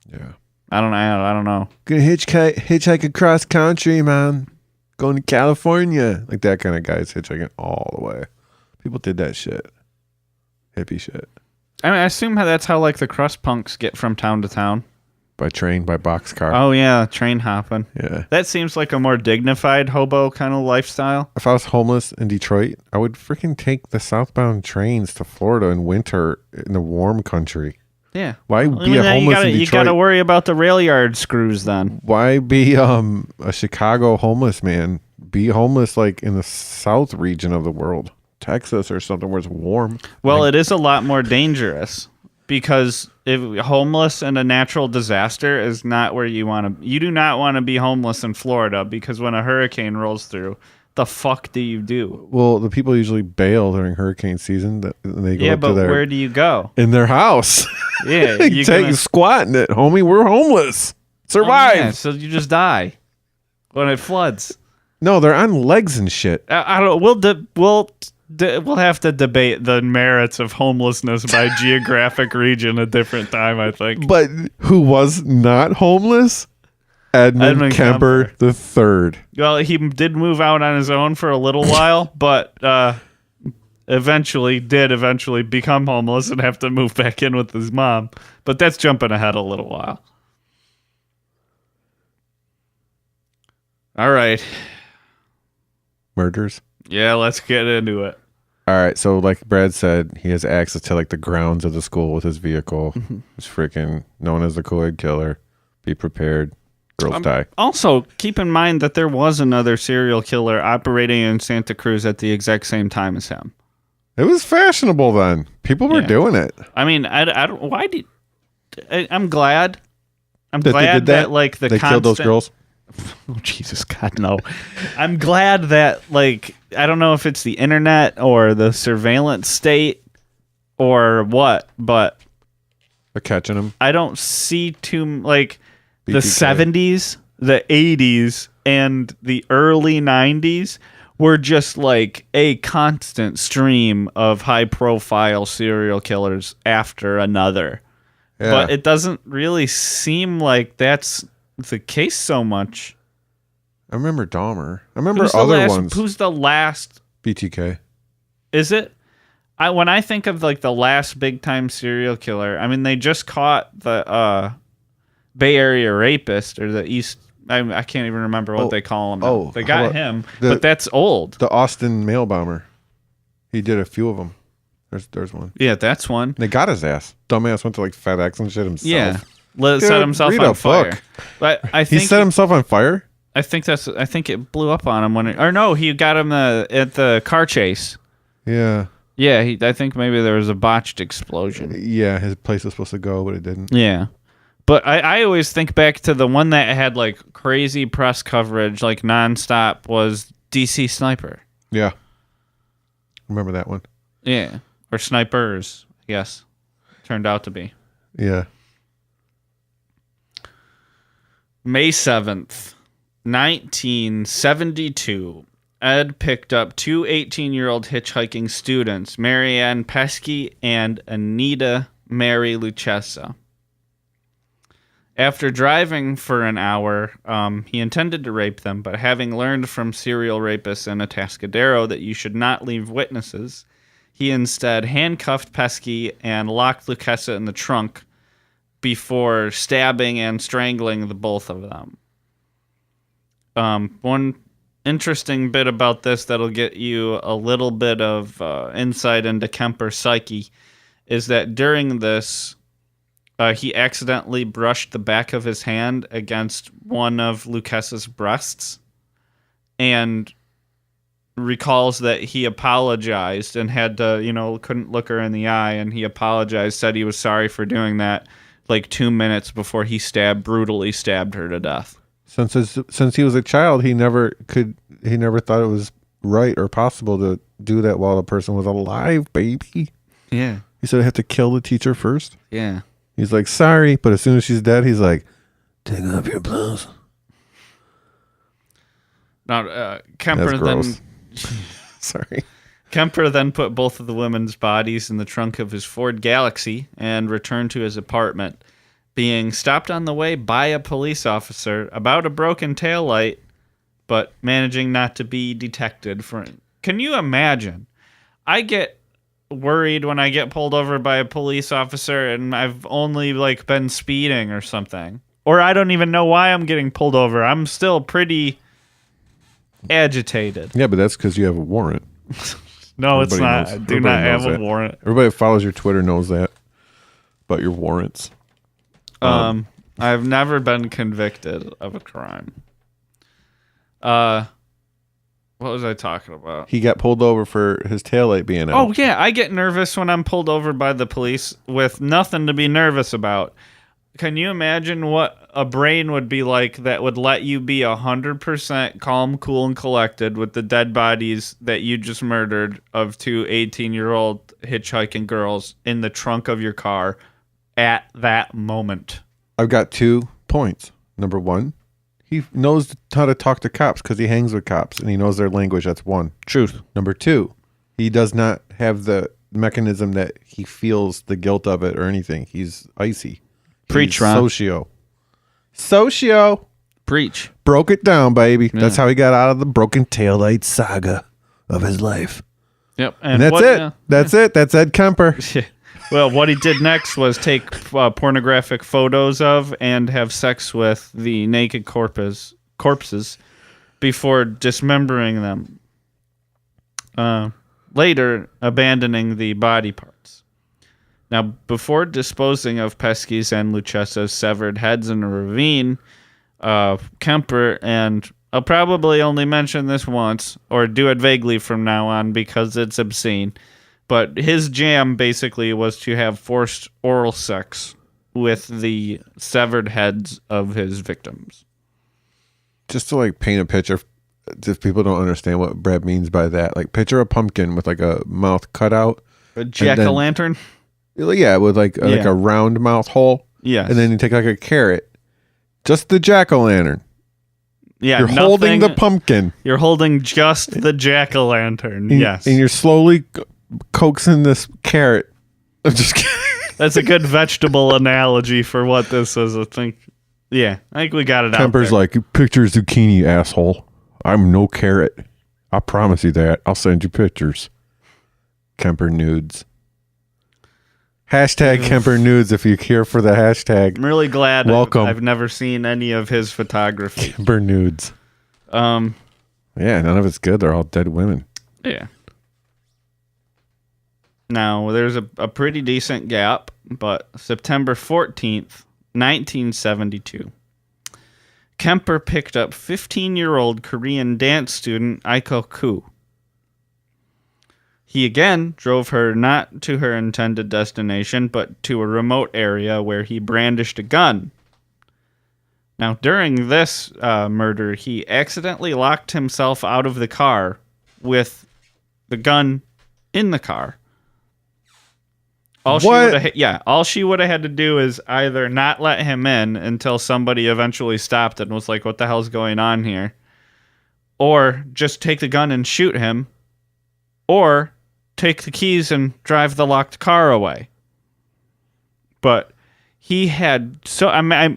Yeah. I don't know. Gonna hitchhike across country, man. Going to California. Like that kind of guy's hitchhiking all the way. People did that shit. Hippie shit. I mean, I assume that's how, like, the crust punks get from town to town. By train, by boxcar. Oh, yeah, train hopping. Yeah. That seems like a more dignified hobo kind of lifestyle. If I was homeless in Detroit, I would freaking take the southbound trains to Florida in winter in the warm country. Yeah. Why be a homeless in Detroit? You got to worry about the rail yard screws then. Why be a Chicago homeless man? Be homeless like in the south region of the world. Texas or something where it's warm. Well, it is a lot more dangerous because if homeless in a natural disaster is not where you want to. You do not want to be homeless in Florida because when a hurricane rolls through, the fuck do you do? Well, the people usually bail during hurricane season. And they go but where do you go? In their house. Yeah, you take squatting it, homie. We're homeless. Survive. Yeah, so you just die when it floods. No, they're on legs and shit. I don't. We'll have to debate the merits of homelessness by geographic region a different time, I think. But who was not homeless? Edmund Kemper the third. Well, he did move out on his own for a little while, but eventually become homeless and have to move back in with his mom. But that's jumping ahead a little while. All right. Murders? Yeah, let's get into it. All right, so like Brad said, he has access to like the grounds of the school with his vehicle. It's freaking known as the Kool-Aid Killer. Be prepared. Girls die. Also, keep in mind that there was another serial killer operating in Santa Cruz at the exact same time as him. It was fashionable then. People were doing it. I mean, I don't. Why did? I'm glad. I'm that glad that like they killed those girls. Oh, Jesus God, no. I'm glad that, like, I don't know if it's the internet or the surveillance state or what, but they're catching them. I don't see like BTK. The 70s, the 80s, and the early 90s were just like a constant stream of high-profile serial killers after another. Yeah. But it doesn't really seem like that's the case so much. I remember Dahmer. I remember other ones. Who's the last? BTK. Is it? When I think of like the last big time serial killer, I mean they just caught the Bay Area rapist or the East. I can't even remember what they call him. Oh, they got him, but that's old. The Austin mail bomber. He did a few of them. There's one. Yeah, that's one. They got his ass. Dumbass went to like FedEx and shit himself. Yeah. Set himself on fire. But I think he set himself on fire? I think it blew up on him he got him at the car chase. Yeah. Yeah, I think maybe there was a botched explosion. Yeah, his place was supposed to go, but it didn't. Yeah. But I always think back to the one that had like crazy press coverage, like nonstop, was DC Sniper. Yeah. Remember that one? Yeah. Or Snipers, I guess. Turned out to be. Yeah. May 7th, 1972. Ed picked up two 18-year-old hitchhiking students, Marianne Pesky and Anita Mary Lucchesa. After driving for an hour, he intended to rape them, but having learned from serial rapists in Atascadero that you should not leave witnesses, he instead handcuffed Pesky and locked Lucchesa in the trunk before stabbing and strangling the both of them. One interesting bit about this that'll get you a little bit of insight into Kemper's psyche is that during this, he accidentally brushed the back of his hand against one of Lucchesa's breasts and recalls that he apologized and had to, couldn't look her in the eye, and he apologized, said he was sorry for doing that like 2 minutes before he brutally stabbed her to death. Since he was a child, he never thought it was right or possible to do that while the person was alive, baby. Yeah. He said I had to kill the teacher first. Yeah. He's like, sorry, but as soon as she's dead, he's like, take off your blouse. Now, Kemper then... Sorry. Kemper then put both of the women's bodies in the trunk of his Ford Galaxy and returned to his apartment, being stopped on the way by a police officer about a broken taillight, but managing not to be detected. Can you imagine? I get worried when I get pulled over by a police officer and I've only been speeding or something, or I don't even know why I'm getting pulled over. I'm still pretty agitated. Yeah, but that's because you have a warrant. No, it's not. I do not have a warrant. Everybody that follows your Twitter knows that about your warrants. I've never been convicted of a crime. What was I talking about? He got pulled over for his taillight being out. Oh, yeah. I get nervous when I'm pulled over by the police with nothing to be nervous about. Can you imagine what a brain would be like that would let you be 100% calm, cool, and collected with the dead bodies that you just murdered of two 18-year-old hitchhiking girls in the trunk of your car at that moment? I've got 2 points. Number 1, he knows how to talk to cops because he hangs with cops and he knows their language. That's 1. Truth. Number 2, he does not have the mechanism that he feels the guilt of it or anything. He's icy. Preach, Ron. Socio. Preach. Broke it down, baby. Yeah. That's how he got out of the broken taillight saga of his life. Yep. And that's it. That's it. That's Ed Kemper. Well, what he did next was take pornographic photos of and have sex with the naked corpses before dismembering them. Later, abandoning the body parts. Now, before disposing of Pesky's and Lucchesa's severed heads in a ravine, Kemper, and I'll probably only mention this once, or do it vaguely from now on because it's obscene, but his jam basically was to have forced oral sex with the severed heads of his victims. Just to paint a picture, if people don't understand what Brad means by that, picture a pumpkin with a mouth cut out. A jack-o'-lantern? Yeah, with like a round mouth hole. Yes. And then you take a carrot. Just the jack-o'-lantern. Yeah, you're holding the pumpkin. You're holding just the jack-o'-lantern. Yes. And you're slowly coaxing this carrot. I'm just kidding. That's a good vegetable analogy for what this is. I think we got it Kemper's out there. picture zucchini, asshole. I'm no carrot. I promise you that. I'll send you pictures. Kemper nudes. Hashtag Kemper nudes if you're here for the hashtag. I'm really glad. Welcome. I've never seen any of his photography. Kemper nudes. Yeah, none of it's good. They're all dead women. Yeah. Now, there's a pretty decent gap, but September 14th, 1972. Kemper picked up 15-year-old Korean dance student Aiko Ku. He again drove her not to her intended destination, but to a remote area where he brandished a gun. Now, during this murder, he accidentally locked himself out of the car with the gun in the car. All she would have had to do is either not let him in until somebody eventually stopped and was like, what the hell's going on here? Or just take the gun and shoot him. Or take the keys and drive the locked car away. But he had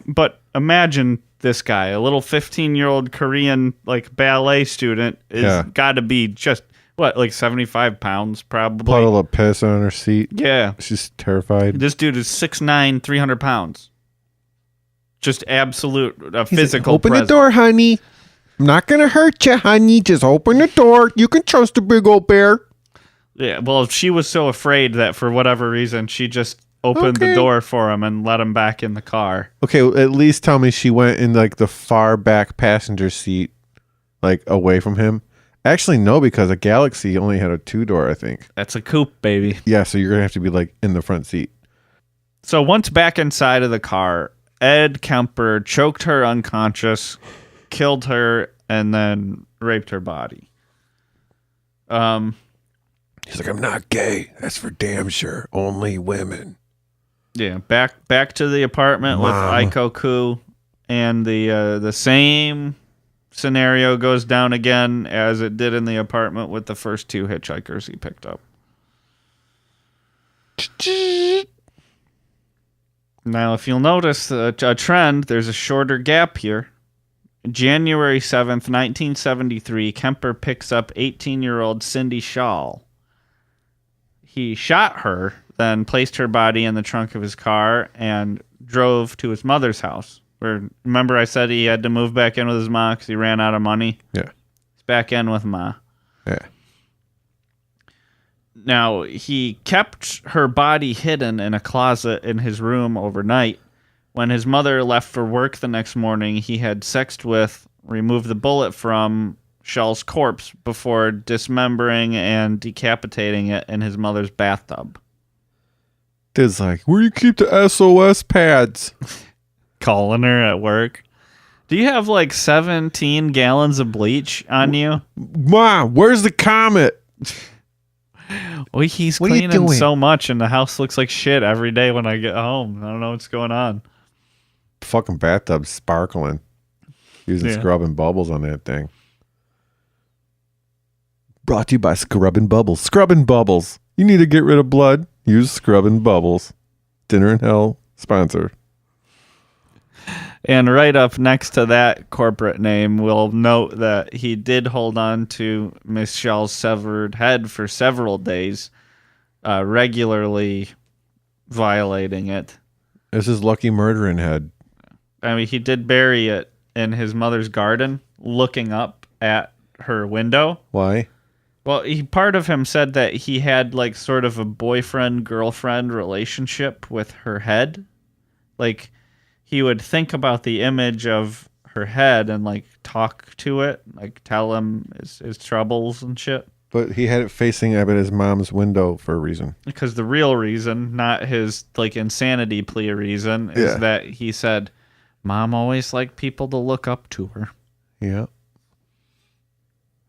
but imagine this guy, a little 15-year-old Korean like ballet student, is got to be just like 75 pounds probably. Puddle of piss on her seat. Yeah, she's terrified. This dude is 6'9", 300 pounds. Just absolute physical. Open presence. the door, honey. I'm not gonna hurt you, honey. Just open the door. You can trust a big old bear. Yeah, well, she was so afraid that for whatever reason, she just opened the door for him and let him back in the car. Okay, well, at least tell me she went in like the far back passenger seat, like away from him. Actually, no, because a Galaxy only had a 2-door, I think. That's a coupe, baby. Yeah, so you're gonna have to be like in the front seat. So once back inside of the car, Ed Kemper choked her unconscious, killed her, and then raped her body. He's like, I'm not gay. That's for damn sure. Only women. Yeah, back to the apartment with Aiko Ku, and the same scenario goes down again as it did in the apartment with the first 2 hitchhikers he picked up. Now, if you'll notice a trend, there's a shorter gap here. January 7th, 1973, Kemper picks up 18-year-old Cindy Shaw. He shot her, then placed her body in the trunk of his car and drove to his mother's house. Remember I said he had to move back in with his mom because he ran out of money? Yeah. He's back in with Ma. Yeah. Now, he kept her body hidden in a closet in his room overnight. When his mother left for work the next morning, he had sexed with, removed the bullet from Shell's corpse before dismembering and decapitating it in his mother's bathtub. Dude's like, where do you keep the SOS pads? Calling her at work. Do you have like 17 gallons of bleach on you? Mom, where's the comet? Well, he's cleaning so much and the house looks like shit every day when I get home. I don't know what's going on. Fucking bathtub sparkling. Using scrub and bubbles on that thing. Brought to you by Scrub and Bubbles. Scrub and Bubbles. You need to get rid of blood? Use Scrub and Bubbles. Dinner in Hell sponsor. And right up next to that corporate name, we'll note that he did hold on to Miss Shell's severed head for several days, regularly violating it. This is lucky murdering head. I mean, he did bury it in his mother's garden, looking up at her window. Why? Well, part of him said that he had like sort of a boyfriend-girlfriend relationship with her head. Like, he would think about the image of her head and like talk to it, like tell him his troubles and shit. But he had it facing up at his mom's window for a reason. Because the real reason, not his like insanity plea reason, is that he said, Mom always liked people to look up to her. Yeah.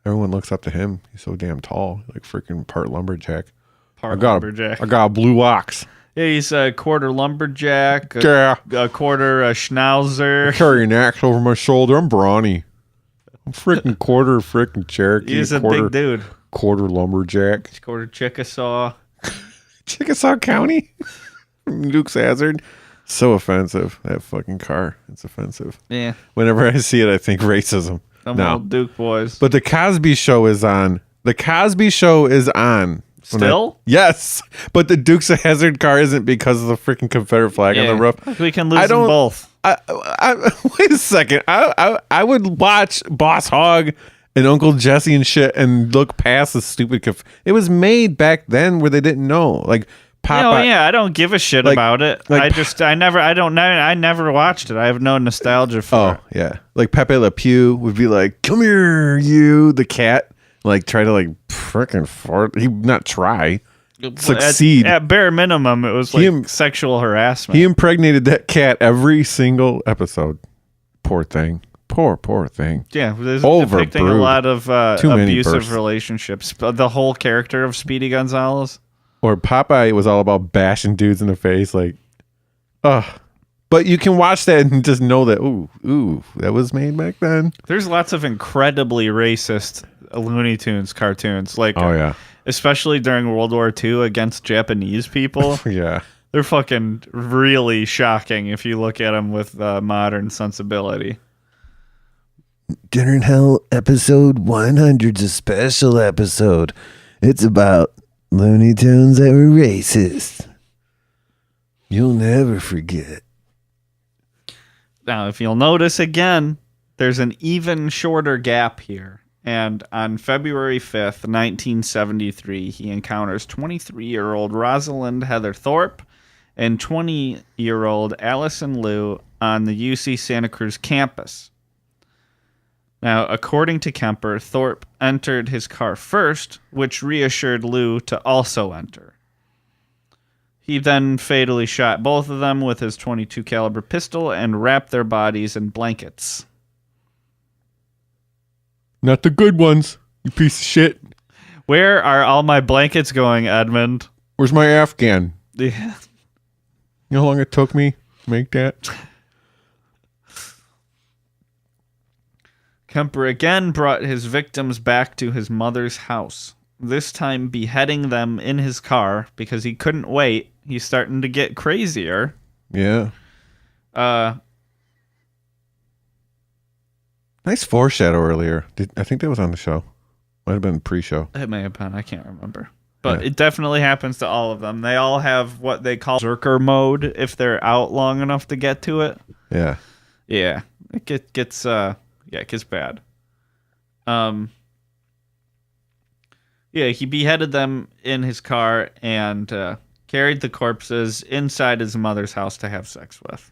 Everyone looks up to him. He's so damn tall. Like freaking part lumberjack. I got a blue ox. Yeah, he's a quarter lumberjack, a quarter schnauzer. I carry an axe over my shoulder. I'm brawny. I'm quarter Cherokee. He's a big dude. Quarter lumberjack. Quarter Chickasaw. Chickasaw County? Dukes Hazard. So offensive, that fucking car. It's offensive. Yeah. Whenever I see it, I think racism. Old Duke boys. But the Cosby Show is on. The Cosby Show is on. Still? Yes. But the Dukes of Hazzard car isn't because of the freaking Confederate flag on the roof. We can lose them both. Wait a second. I would watch Boss Hogg and Uncle Jesse and shit and look past the stupid... It was made back then where they didn't know. Like, Popeye. Oh yeah, I don't give a shit Like- about it. like- I never watched it. I have no nostalgia for it. Oh, yeah. Like Pepe Le Pew would be like, come here, you, the cat. Like, try to, like, frickin' fart. He not try. Succeed. At bare minimum, it was like He- sexual harassment. He impregnated that cat every single episode. Poor thing. Poor thing. Yeah, there's Overbrewed. depicting a lot of Too many abusive bursts. relationships. The whole character of Speedy Gonzalez. Or Popeye was all about bashing dudes in the face. Like, ugh. But you can watch that and just know that, ooh, that was made back then. There's lots of incredibly racist Looney Tunes cartoons. Like, Oh, yeah. especially during World War II against Japanese people. Yeah. They're fucking really shocking if you look at them with modern sensibility. Dinner in Hell episode 100's a special episode. It's about Looney Tunes that were racist. You'll never forget. Now, if you'll notice again, there's an even shorter gap here. And on February 5th, 1973, he encounters 23-year-old Rosalind Heather Thorpe and 20-year-old Allison Liu on the UC Santa Cruz campus. Now, according to Kemper, Thorpe entered his car first, which reassured Liu to also enter. He then fatally shot both of them with his .22 caliber pistol and wrapped their bodies in blankets. Not the good ones, you piece of shit. Where are all my blankets going, Edmund? Where's my Afghan? Yeah. You know how long it took me to make that? Kemper again brought his victims back to his mother's house, this time beheading them in his car because he couldn't wait. He's starting to get crazier. Yeah. Uh, Nice foreshadow earlier. I think that was on the show. Might have been pre-show. it may have been, I can't remember. But Yeah. it definitely happens to all of them. They all have what they call Zerker mode if they're out long enough to get to it. Yeah. Yeah, it gets bad. Yeah, he beheaded them in his car and carried the corpses inside his mother's house to have sex with.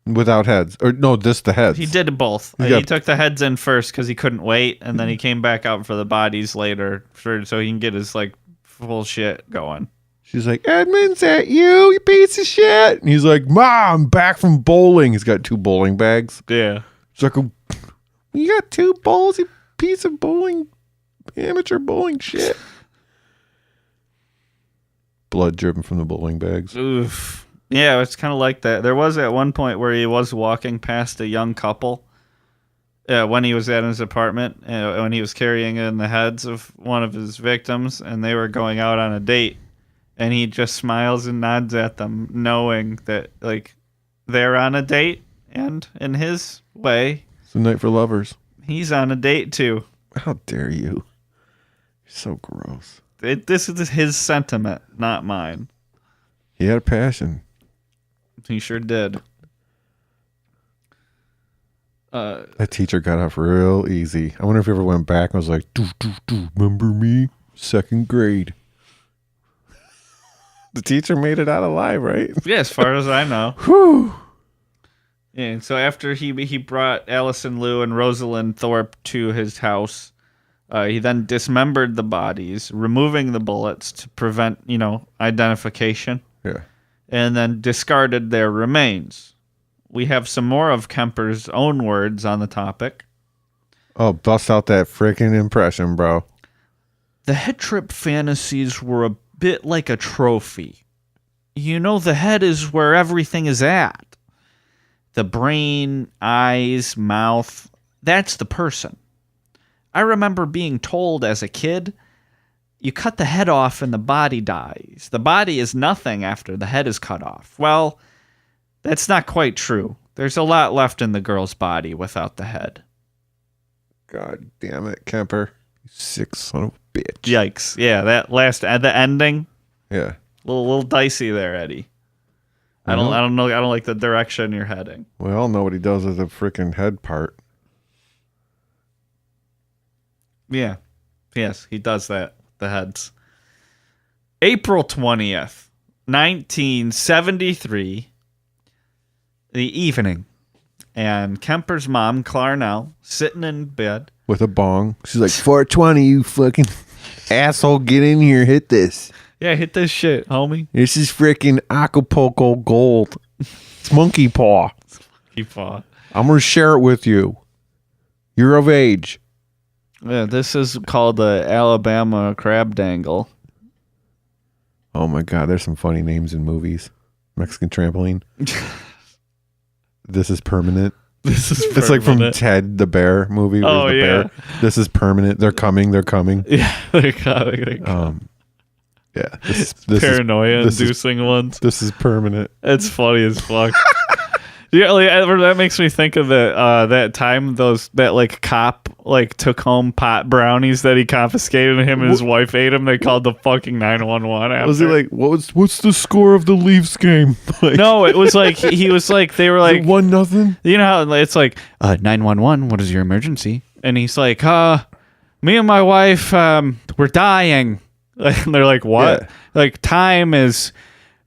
Without heads. Or no, just the heads. He did both. He He got- took the heads in first because he couldn't wait, and then he came back out for the bodies later so he can get his like full shit going. She's like, Edmund's at you piece of shit. And he's like, Mom, back from bowling. He's got 2 bowling bags. Yeah. It's like, you got 2 bowls, you piece of bowling, amateur bowling shit. Blood dripping from the bowling bags. Oof. Yeah, it's kind of like that. There was at one point where he was walking past a young couple when he was at his apartment, when he was carrying in the heads of one of his victims, and they were going out on a date, and he just smiles and nods at them, knowing that like they're on a date, and in his way, It's a night for lovers. he's on a date too. How dare you? You're so gross. This is his sentiment, not mine. He had a passion. He sure did. That teacher got off real easy. I wonder if he ever went back and was like, do, remember me? 2nd grade. The teacher made it out alive, right? Yeah, as far as I know. Whew. Yeah, and so after he brought Allison Liu and Rosalind Thorpe to his house, he then dismembered the bodies, removing the bullets to prevent, identification, Yeah. and then discarded their remains. We have some more of Kemper's own words on the topic. Oh, bust out that freaking impression, bro. The head trip fantasies were a bit like a trophy. The head is where everything is at. The brain, eyes, mouth, that's the person. I remember being told as a kid, you cut the head off and the body dies. The body is nothing after the head is cut off. Well, that's not quite true. There's a lot left in the girl's body without the head. God damn it, Kemper. You sick son of a bitch. Yikes. Yeah, that the ending, Yeah. little dicey there, Eddie. I don't know. I don't like the direction you're heading. We all know what he does with the freaking head part. Yeah. Yes, he does that. The heads. April 20th, 1973, the evening, and Kemper's mom, Clarnell, sitting in bed. With a bong. She's like, 420, you fucking asshole, get in here, hit this. Yeah, hit this shit, homie. This is freaking Acapulco Gold. It's monkey paw. Keep on. I'm going to share it with you. You're of age. Yeah, this is called the Alabama Crab Dangle. Oh my God, there's some funny names in movies. Mexican trampoline. This is permanent. This is permanent. It's like from Ted the Bear movie. Oh, the yeah. Bear. This is permanent. They're coming. They're coming. Yeah, they're coming. Yeah. This Paranoia-inducing ones. This is permanent. It's funny as fuck. Yeah, like, that makes me think of that time that cop took home pot brownies that he confiscated and him and his wife ate them. They called the fucking 911 after. Was he like, what's the score of the Leafs game? Like, no, it was like they were like 1-0. You know how it's like 911. What is your emergency? And he's like, me and my wife we're dying. And they're like, what? Yeah. Like time is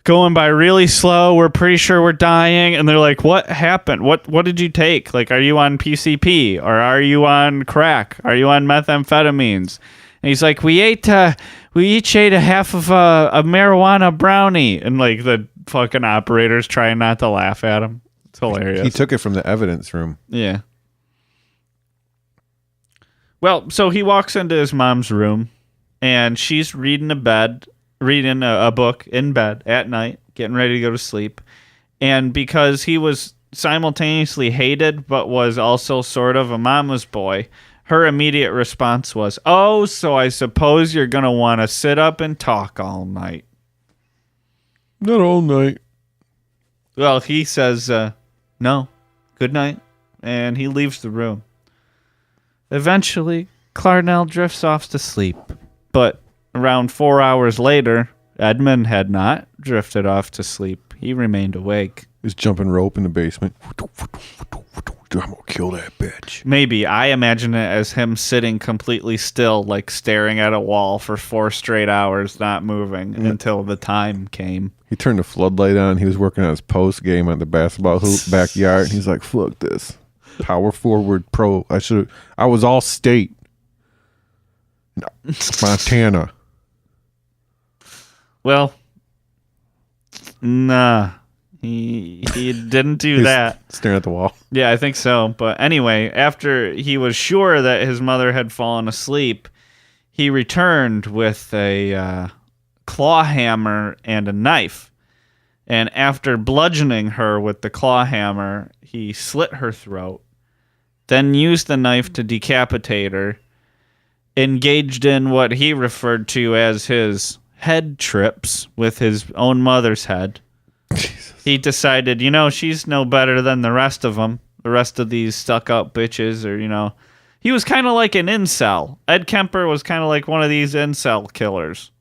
going by really slow. We're pretty sure we're dying. And they're like, what happened? What did you take? Like, are you on PCP or are you on crack? Are you on methamphetamines? And he's like, we each ate a half of a marijuana brownie. And like the fucking operator's trying not to laugh at him. It's hilarious. He took it from the evidence room. Yeah. Well, so he walks into his mom's room and she's reading a book in bed at night, getting ready to go to sleep. And because he was simultaneously hated but was also sort of a mama's boy, her immediate response was, oh, so I suppose you're going to want to sit up and talk all night. Not all night. Well, he says, no, good night, and he leaves the room. Eventually, Clarnell drifts off to sleep, but around 4 hours later, Edmund had not drifted off to sleep. He remained awake. He's jumping rope in the basement. I'm gonna kill that bitch. Maybe. I imagine it as him sitting completely still, like staring at a wall for 4 straight hours, not moving until the time came. He turned the floodlight on. He was working on his post game on the basketball hoop backyard. And he's like, fuck this. Power forward pro. I was all state. Montana. Well, nah. He didn't do that. Staring at the wall. Yeah, I think so. But anyway, after he was sure that his mother had fallen asleep, he returned with a claw hammer and a knife. And after bludgeoning her with the claw hammer, he slit her throat, then used the knife to decapitate her, engaged in what he referred to as his head trips with his own mother's head. Jesus. He decided, she's no better than the rest of them, the rest of these stuck-up bitches, or, He was kind of like an incel. Ed Kemper was kind of like one of these incel killers.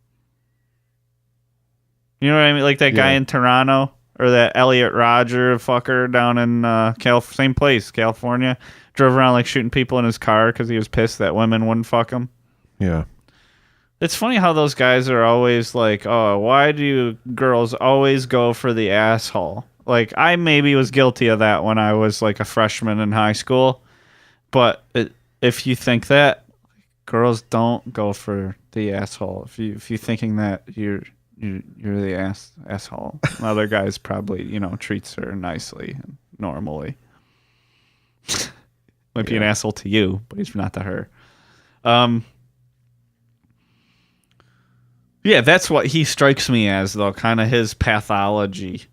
You know what I mean? Like that guy in Toronto, or that Elliot Rodger fucker down in same place, California. Drove around like shooting people in his car because he was pissed that women wouldn't fuck him. Yeah. It's funny how those guys are always like, oh, why do girls always go for the asshole? Like, I maybe was guilty of that when I was like a freshman in high school. But if you think that, girls don't go for the asshole. If you're thinking that you're the asshole, other guys probably, treats her nicely and normally. Might be an asshole to you, but he's not to her. Yeah, that's what he strikes me as, though, kind of his pathology.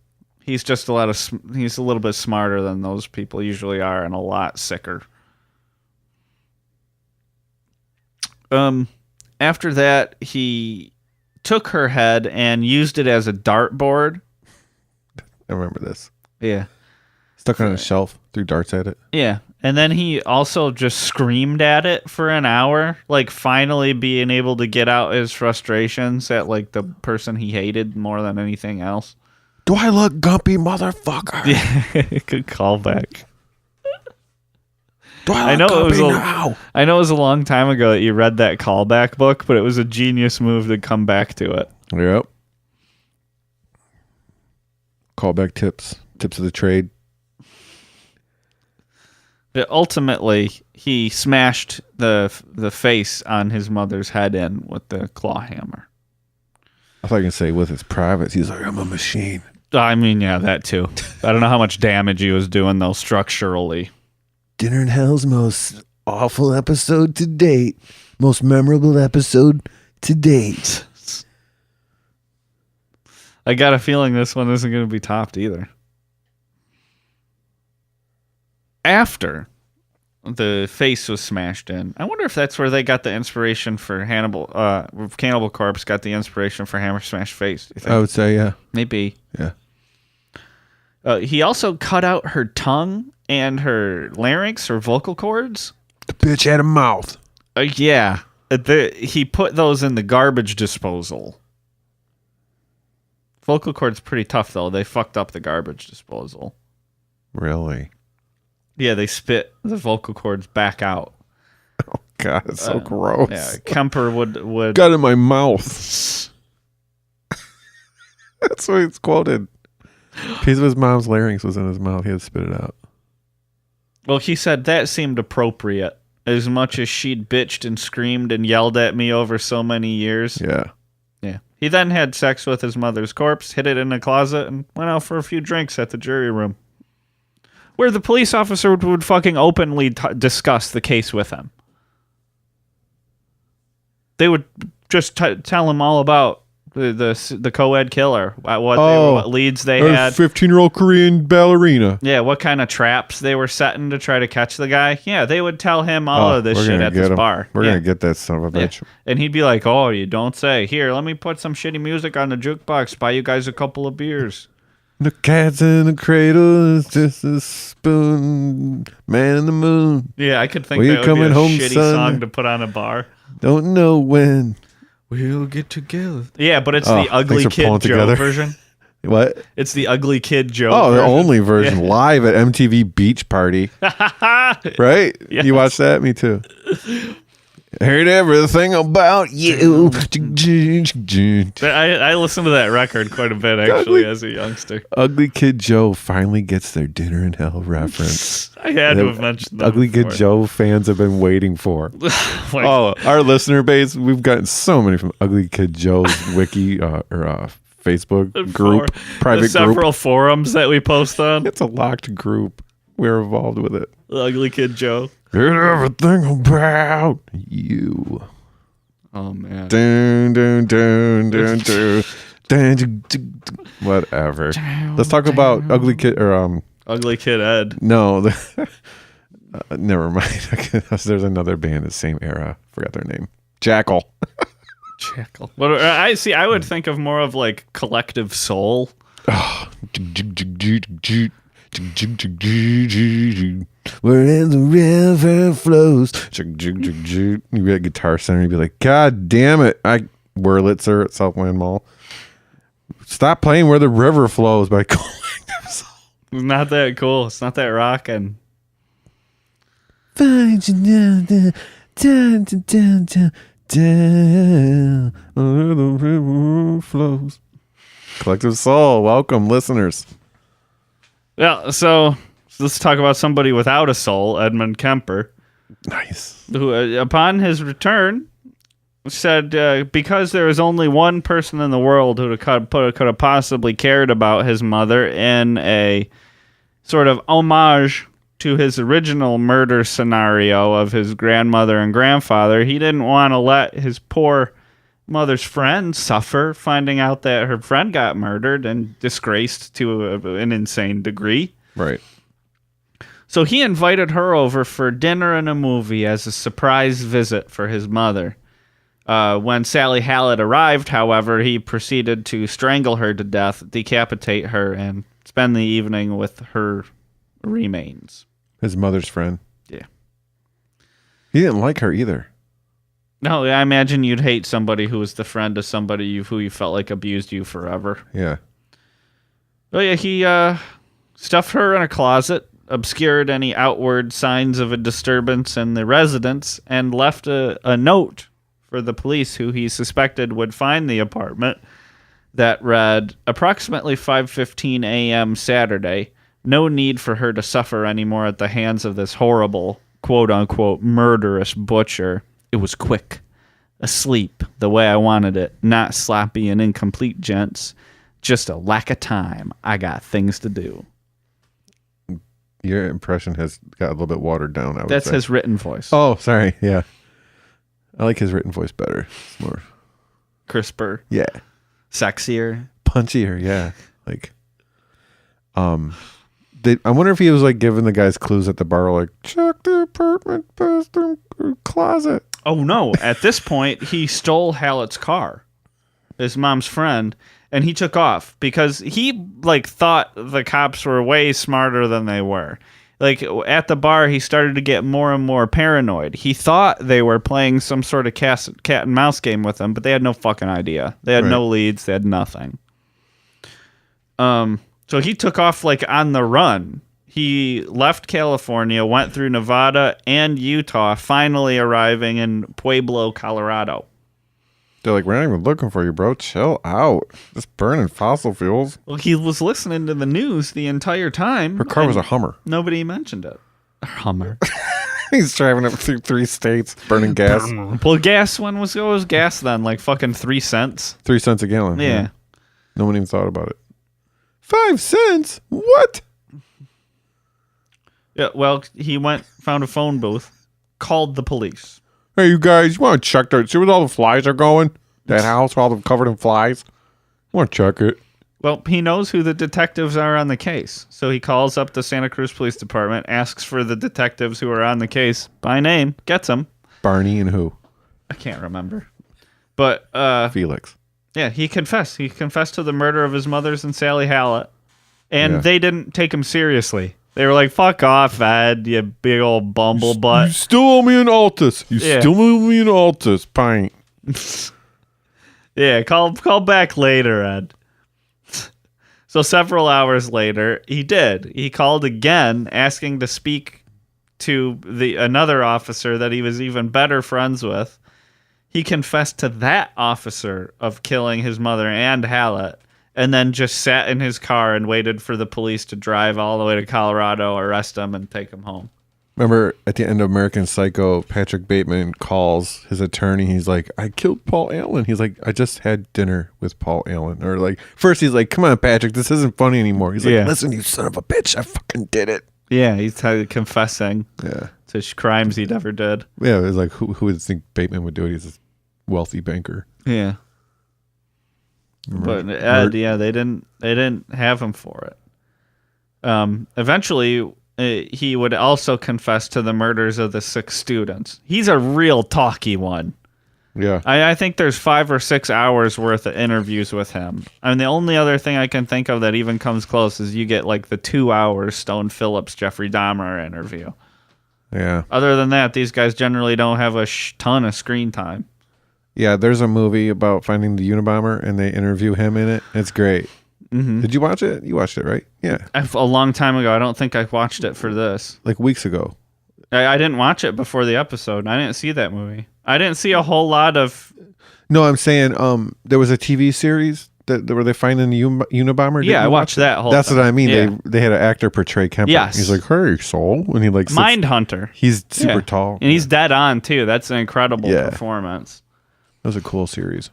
He's just he's a little bit smarter than those people usually are and a lot sicker. After that, he took her head and used it as a dartboard. I remember this. Yeah. Stuck on a shelf, threw darts at it. Yeah. And then he also just screamed at it for an hour, like finally being able to get out his frustrations at like the person he hated more than anything else. Do I look gumpy, motherfucker? Yeah, good callback. Do I look gumpy now? I know it was a long time ago that you read that callback book, but it was a genius move to come back to it. Yep. Callback tips of the trade. But ultimately, he smashed the face on his mother's head in with the claw hammer. I thought you were going to say with his privates. He's like, I'm a machine. I mean, yeah, that too. I don't know how much damage he was doing, though, structurally. Dinner in Hell's most awful episode to date. Most memorable episode to date. I got a feeling this one isn't going to be topped either. After the face was smashed in, I wonder if that's where they got the inspiration for Cannibal Corpse got the inspiration for Hammer Smash Face. Do you think? I would say, yeah. Maybe. Yeah. He also cut out her tongue and her larynx, or vocal cords. The bitch had a mouth. Yeah. He put those in the garbage disposal. Vocal cords pretty tough, though. They fucked up the garbage disposal. Really? Yeah, they spit the vocal cords back out. Oh, God, it's so gross. Yeah, Kemper would... Got in my mouth. That's what it's quoted. A piece of his mom's larynx was in his mouth. He had to spit it out. Well, he said that seemed appropriate. As much as she'd bitched and screamed and yelled at me over so many years. Yeah. Yeah. He then had sex with his mother's corpse, hid it in a closet, and went out for a few drinks at the jury room, where the police officer would fucking openly discuss the case with him. They would just tell him all about the co-ed killer, what leads they had. 15-year-old Korean ballerina. Yeah, what kind of traps they were setting to try to catch the guy. Yeah, they would tell him all of this shit at this bar. We're going to get that son of a bitch. Yeah. And he'd be like, oh, you don't say. Here, let me put some shitty music on the jukebox, buy you guys a couple of beers. The cat's in the cradle is just a spoon, man in the moon. Yeah, I could think Will that you would coming be a home, shitty son? song to put on a bar. Don't know when. We'll get together. Yeah, but it's Oh, the Ugly thanks for Kid pulling Joe together. version. What? It's the Ugly Kid Joe Oh, the version. only version. Live at MTV Beach Party. Right? Yes. You watched that? Me too. Heard everything about you. I listened to that record quite a bit, actually, as a youngster. Ugly Kid Joe finally gets their Dinner in Hell reference. I had to have mentioned that Ugly Kid before. Joe fans have been waiting for. Like, Oh, our listener base, we've gotten so many from Ugly Kid Joe's wiki or Facebook group, private the several group. forums that we post on. It's a locked group. We're involved with it. The Ugly Kid Joe. Heard everything about you. Oh, man. Dun, dun, dun, dun, dun. Dun, dun, dun, dun. Whatever. Let's talk about Ugly Kid or Ugly Kid Ed. no, never mind. There's another band the same era. Forgot their name. Jackal. Jackal. But I would think of more of like Collective Soul. Where the river flows. You be at Guitar Center, you'd be like, God damn it. Wurlitzer at Southland Mall. Stop playing Where the River Flows by Collective Soul. It's not that cool. It's not that rockin'. Find you down, down, down, down, down, down. Where the river flows. Collective Soul. Welcome, listeners. Yeah, so let's talk about somebody without a soul, Edmund Kemper, Nice. who, upon his return, said because there is only one person in the world who could have possibly cared about his mother in a sort of homage to his original murder scenario of his grandmother and grandfather, he didn't want to let his poor mother's friend suffer, finding out that her friend got murdered and disgraced to an insane degree. Right. So he invited her over for dinner and a movie as a surprise visit for his mother. When Sally Hallett arrived, however, he proceeded to strangle her to death, decapitate her, and spend the evening with her remains. His mother's friend. Yeah. He didn't like her either. No, I imagine you'd hate somebody who was the friend of somebody who you felt like abused you forever. Yeah. Oh yeah, he stuffed her in a closet, obscured any outward signs of a disturbance in the residence, and left a note for the police who he suspected would find the apartment that read, approximately 5:15 a.m. Saturday. No need for her to suffer anymore at the hands of this horrible, quote-unquote, murderous butcher. It was quick. Asleep the way I wanted it. Not sloppy and incomplete, gents. Just a lack of time. I got things to do. Your impression has got a little bit watered down, I would That's say. his written voice. Oh, sorry. Yeah. I like his written voice better. It's more... Crisper. Yeah. Sexier. Punchier, yeah. Like... I wonder if he was like giving the guys clues at the bar, like, check the apartment bathroom closet. Oh, no. At this point, he stole Hallett's car, his mom's friend, and he took off because he, like, thought the cops were way smarter than they were. Like, at the bar, he started to get more and more paranoid. He thought they were playing some sort of cat and mouse game with him, but they had no fucking idea. They had no leads. They had nothing. So he took off, like, on the run. He left California, went through Nevada and Utah, finally arriving in Pueblo, Colorado. They're like, we're not even looking for you, bro. Chill out. Just burning fossil fuels. Well, he was listening to the news the entire time. Her car was a Hummer. Nobody mentioned it. A Hummer. He's driving up through 3 states, burning gas. Well, gas, when was gas then? Like fucking 3 cents? 3 cents a gallon. Yeah. No one even thought about it. 5 cents? What? Yeah, well, he found a phone booth, called the police. Hey, you guys, you want to check that? See where all the flies are going? That house, all covered in flies? You want to check it? Well, he knows who the detectives are on the case. So he calls up the Santa Cruz Police Department, asks for the detectives who are on the case by name, gets them. Barney and who? I can't remember. But, Felix. yeah, he confessed. He confessed to the murder of his mother's and Sally Hallett. And they didn't take him seriously. They were like, fuck off, Ed, you big old bumblebutt. You still owe me an Altus. You still owe me an Altus pint. Yeah, call back later, Ed. So several hours later, he did. He called again, asking to speak to another officer that he was even better friends with. He confessed to that officer of killing his mother and Hallett, and then just sat in his car and waited for the police to drive all the way to Colorado, arrest him, and take him home. Remember at the end of American Psycho, Patrick Bateman calls his attorney. He's like, I killed Paul Allen. He's like, I just had dinner with Paul Allen. Or like, first he's like, come on, Patrick, this isn't funny anymore. He's like, listen, you son of a bitch, I fucking did it. Yeah, he's confessing to crimes he never did. Yeah, it was like, who would think Bateman would do it? He's a wealthy banker. Yeah. But Ed, they didn't have him for it. Eventually, he would also confess to the murders of the 6 students. He's a real talky one. Yeah. I think there's 5 or 6 hours worth of interviews with him. I mean, the only other thing I can think of that even comes close is you get like the 2 hours Stone Phillips, Jeffrey Dahmer interview. Yeah. Other than that, these guys generally don't have a ton of screen time. Yeah, there's a movie about finding the Unabomber, and they interview him in it. It's great. Mm-hmm. Did you watch it? You watched it, right? Yeah. A long time ago. I don't think I watched it for this. Like weeks ago. I didn't watch it before the episode. I didn't see that movie. I didn't see a whole lot of... No, I'm saying there was a TV series where they finding the Unabomber. Yeah, I watched that whole That's time. what I mean. Yeah. They had an actor portray Kemper. Yes. He's like, hey, soul. And he like sits, Mindhunter. He's super tall. And he's dead on, too. That's an incredible performance. That was a cool series.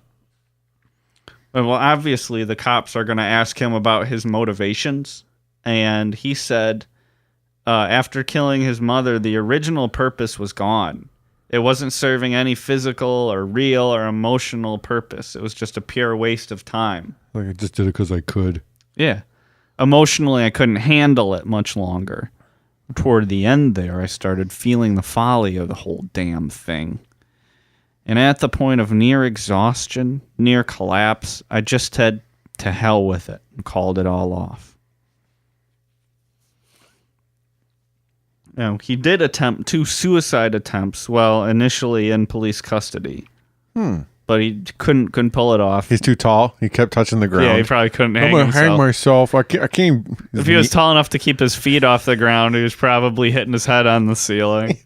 Well, obviously, the cops are going to ask him about his motivations. And he said, after killing his mother, the original purpose was gone. It wasn't serving any physical or real or emotional purpose. It was just a pure waste of time. Like, I just did it because I could. Yeah. Emotionally, I couldn't handle it much longer. Toward the end there, I started feeling the folly of the whole damn thing. And at the point of near exhaustion, near collapse, I just said to hell with it and called it all off. Now, he did attempt 2 suicide attempts while initially in police custody. But he couldn't pull it off. He's too tall. He kept touching the ground. Yeah, he probably couldn't hang I'm going to himself. hang myself. I can't. If he was tall enough to keep his feet off the ground, he was probably hitting his head on the ceiling.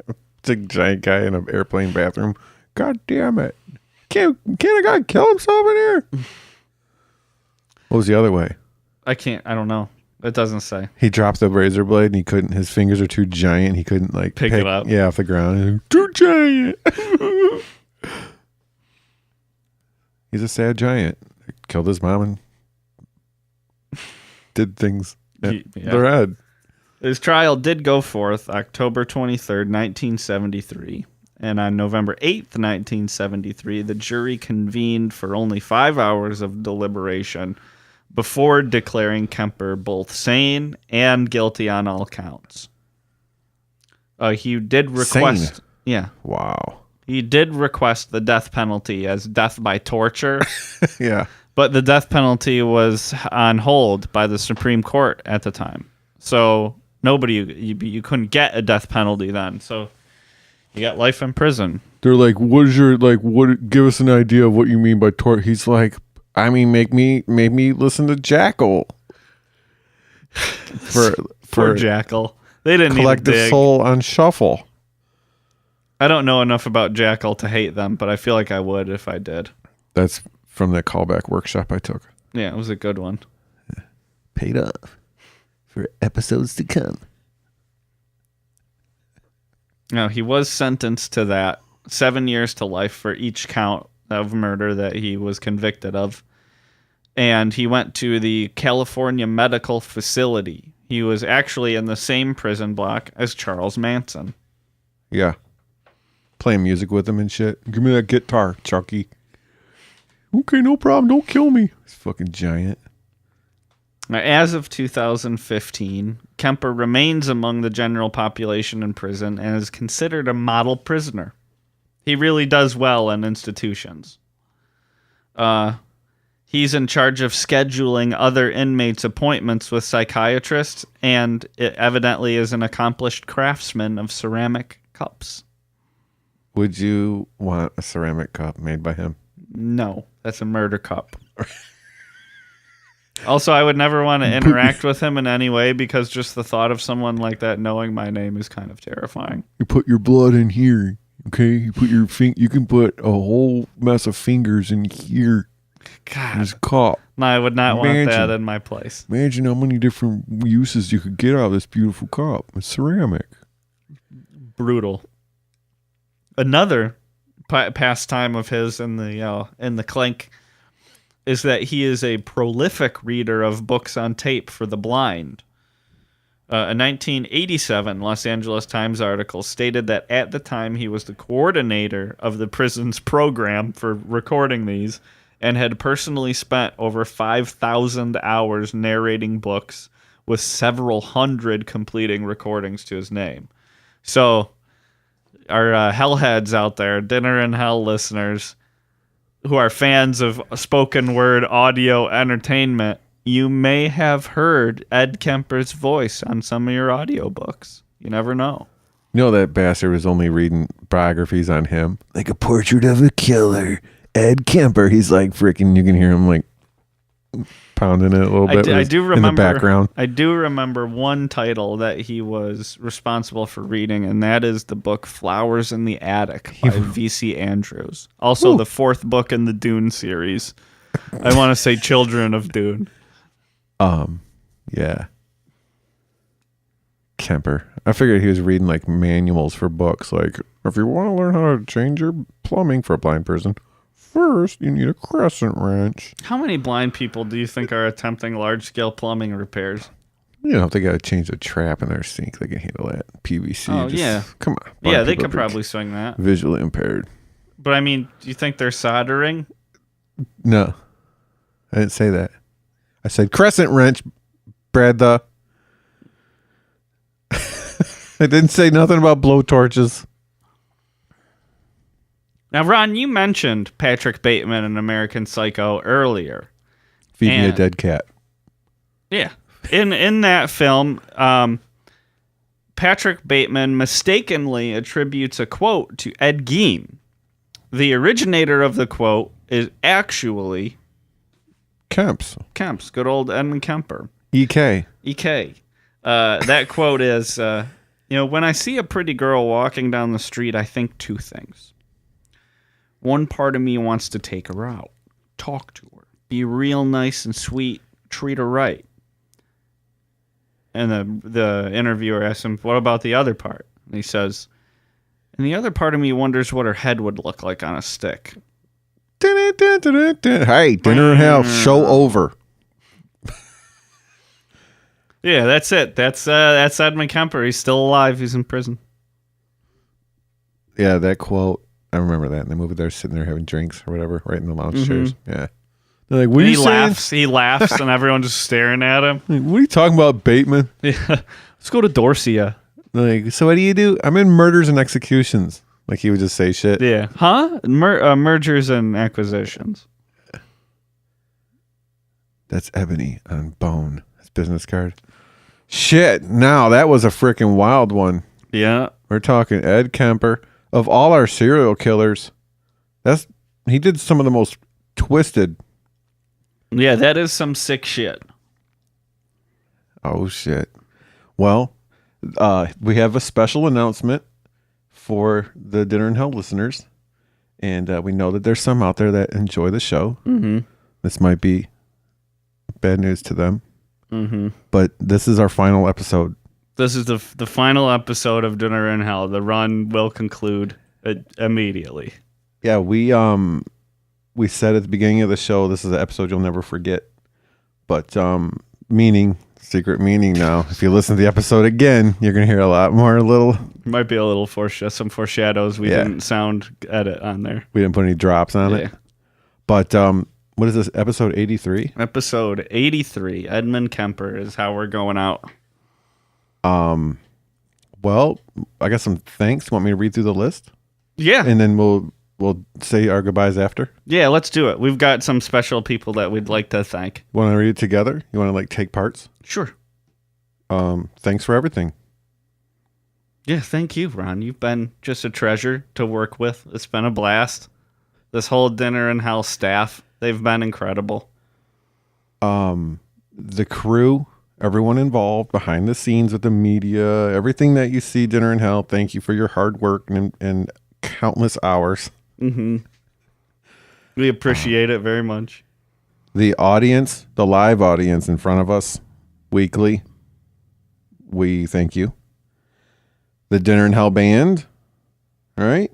Big giant guy in an airplane bathroom. God damn it. Can't a guy kill himself in here? What was the other way? I don't know. It doesn't say. He dropped the razor blade and he couldn't. His fingers are too giant. He couldn't like pick it up. Yeah, off the ground. Too giant. He's a sad giant. Killed his mom and did things at their head. His trial did go forth October 23rd, 1973. And on November 8th, 1973, the jury convened for only 5 hours of deliberation before declaring Kemper both sane and guilty on all counts. He did request... Sane? Yeah. Wow. He did request the death penalty as death by torture. Yeah. But the death penalty was on hold by the Supreme Court at the time. So you couldn't get a death penalty then. So you got life in prison. They're like, give us an idea of what you mean by torture. He's like, I mean, make me listen to Jackal. For Jackal. They didn't Collective need to dig. Soul on shuffle. I don't know enough about Jackal to hate them, but I feel like I would if I did. That's from the callback workshop I took. Yeah, it was a good one. Paid off for episodes to come. No, he was sentenced to that 7 years to life for each count of murder that he was convicted of. And he went to the California Medical Facility. He was actually in the same prison block as Charles Manson. Yeah. Playing music with him and shit. Give me that guitar, Chucky. Okay, no problem. Don't kill me. He's fucking giant. Now, as of 2015, Kemper remains among the general population in prison and is considered a model prisoner. He really does well in institutions. He's in charge of scheduling other inmates' appointments with psychiatrists, and it evidently is an accomplished craftsman of ceramic cups. Would you want a ceramic cup made by him? No, that's a murder cup. Also, I would never want to interact with him in any way because just the thought of someone like that knowing my name is kind of terrifying. You put your blood in here, okay? You put your you can put a whole mess of fingers in here. God. This cup. No, I would not want that in my place. Imagine how many different uses you could get out of this beautiful cup. It's ceramic. Brutal. Another pastime of his in the clink is that he is a prolific reader of books on tape for the blind. A 1987 Los Angeles Times article stated that at the time he was the coordinator of the prison's program for recording these and had personally spent over 5,000 hours narrating books with several hundred completing recordings to his name. So our hellheads out there, Dinner in Hell listeners, who are fans of spoken word audio entertainment, you may have heard Ed Kemper's voice on some of your audiobooks. You never know. You know that bastard was only reading biographies on him? Like a portrait of a killer. Ed Kemper. He's like freaking, you can hear him like pounding it a little bit I do remember, in the background. I do remember one title that he was responsible for reading, and that is the book Flowers in the Attic by V.C. Andrews. Also the fourth book in the Dune series. I want to say Children of Dune. Yeah. Kemper. I figured he was reading like manuals for books. Like, if you want to learn how to change your plumbing for a blind person, first you need a crescent wrench. How many blind people do you think are attempting large-scale plumbing repairs? You know, if they got to change the trap in their sink, they can handle that. PVC. Oh, yeah. Come on. Yeah, they people could probably swing that. Visually impaired. But I mean, do you think they're soldering? No. I didn't say that. I said crescent wrench, brother. I didn't say nothing about blowtorches. Now, Ron, you mentioned Patrick Bateman in American Psycho earlier. Feed me a dead cat. Yeah. In that film, Patrick Bateman mistakenly attributes a quote to Ed Gein. The originator of the quote is actually Kemp's. Good old Edmund Kemper. EK. EK. That quote is, when I see a pretty girl walking down the street, I think two things. One part of me wants to take her out, talk to her, be real nice and sweet, treat her right. And the interviewer asks him, what about the other part? And he says, and the other part of me wonders what her head would look like on a stick. Hey, Dinner in Hell, show over. Yeah, that's it. That's Edmund Kemper. He's still alive. He's in prison. Yeah, that quote. I remember that in the movie. They're sitting there having drinks or whatever, right in the lounge chairs. Yeah. They're like, what are you saying? He laughs, and everyone's just staring at him. What are you talking about, Bateman? Yeah. Let's go to Dorsia. Like, so what do you do? I'm in murders and executions. Like, he would just say shit. Yeah. Huh? Mergers and acquisitions. That's Ebony on Bone. His business card. Shit. Now, that was a freaking wild one. Yeah. We're talking Ed Kemper. Of all our serial killers, he did some of the most twisted. Yeah, that is some sick shit. Oh, shit. Well, we have a special announcement for the Dinner in Hell listeners. And we know that there's some out there that enjoy the show. Mm-hmm. This might be bad news to them. Mm-hmm. But this is our final episode. This is the final episode of Dinner in Hell. The run will conclude immediately. Yeah, we said at the beginning of the show, this is an episode you'll never forget. But secret meaning now. If you listen to the episode again, you're going to hear a lot more Might be a little some foreshadows we didn't sound edit on there. We didn't put any drops on it. But what is this, episode 83? Episode 83, Edmund Kemper is how we're going out. Well, I got some thanks. Want me to read through the list? Yeah. And then we'll say our goodbyes after? Yeah, let's do it. We've got some special people that we'd like to thank. Want to read it together? You want to take parts? Sure. Thanks for everything. Yeah, thank you, Ron. You've been just a treasure to work with. It's been a blast. This whole Dinner in Hell staff, they've been incredible. The crew, everyone involved behind the scenes with the media, everything that you see Dinner in Hell, thank you for your hard work and countless hours. Mm-hmm. We appreciate it very much. The audience, the live audience in front of us weekly, we thank you. The Dinner in Hell band, all right,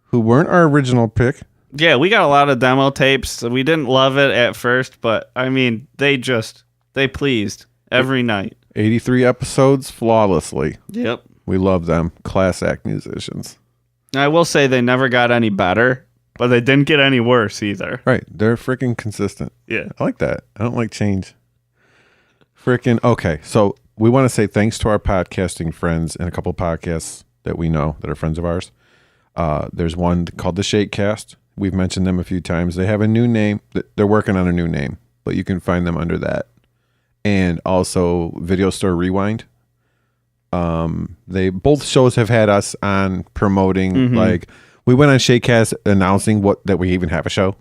who weren't our original pick. Yeah, we got a lot of demo tapes. We didn't love it at first, but I mean, they pleased every night. 83 episodes flawlessly. Yep. We love them. Class act musicians. I will say they never got any better, but they didn't get any worse either. Right. They're freaking consistent. Yeah. I like that. I don't like change. Freaking. Okay. So we want to say thanks to our podcasting friends and a couple podcasts that we know that are friends of ours. There's one called the Shakecast. We've mentioned them a few times. They have a new name. They're working on a new name, but you can find them under that. And also Video Store Rewind. They both shows have had us on promoting. Mm-hmm. Like we went on Shakecast announcing that we even have a show,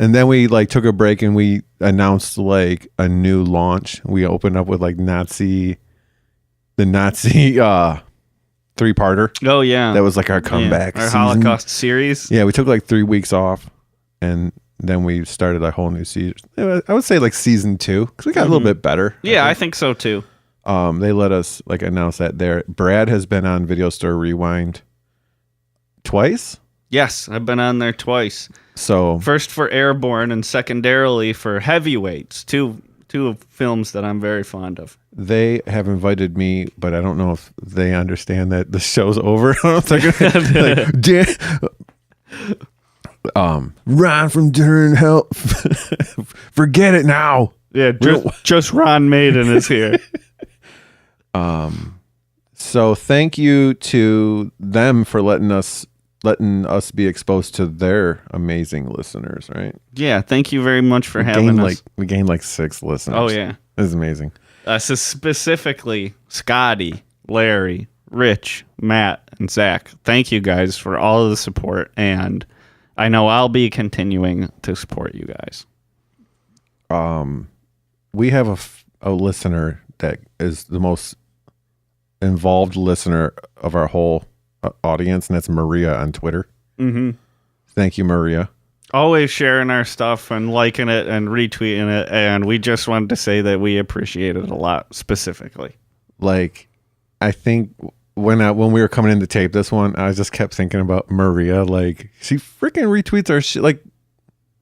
and then we took a break and we announced a new launch. We opened up with the Nazi 3-parter. Oh yeah, That was our comeback. Our season. Holocaust series. Yeah, we took 3 weeks off, and then we started a whole new season. I would say season 2 because we got a little bit better. Yeah, I think so too. They let us announce that there. Brad has been on Video Store Rewind twice. Yes, I've been on there twice. So first for Airborne and secondarily for Heavyweights, two films that I'm very fond of. they have invited me, but I don't know if they understand that the show's over. I don't think Ron from Dinner in Hell. Forget it now. Yeah, just Ron Maiden is here. So thank you to them for letting us be exposed to their amazing listeners, right? Yeah, thank you very much for having us. We gained 6 listeners. Oh yeah, this is amazing. So specifically Scotty, Larry, Rich, Matt, and Zach. Thank you guys for all of the support, and I know I'll be continuing to support you guys. We have a listener that is the most involved listener of our whole audience, and that's Maria on Twitter. Mm-hmm. Thank you, Maria. always sharing our stuff and liking it and retweeting it, and we just wanted to say that we appreciate it a lot specifically. Like, I think when we were coming in to tape this one, I just kept thinking about Maria. Like, she freaking retweets our shit like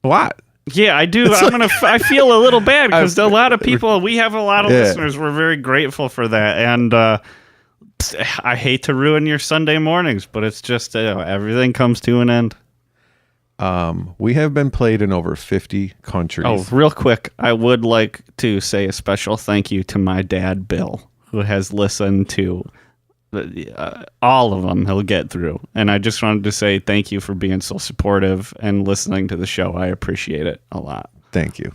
a lot. Yeah, I do. I feel a little bad because a lot of people, we have a lot of listeners. We're very grateful for that. And I hate to ruin your Sunday mornings, but it's just everything comes to an end. We have been played in over 50 countries. Oh, real quick, I would like to say a special thank you to my dad, Bill, who has listened to all of them he'll get through. And I just wanted to say thank you for being so supportive and listening to the show. I appreciate it a lot. Thank you.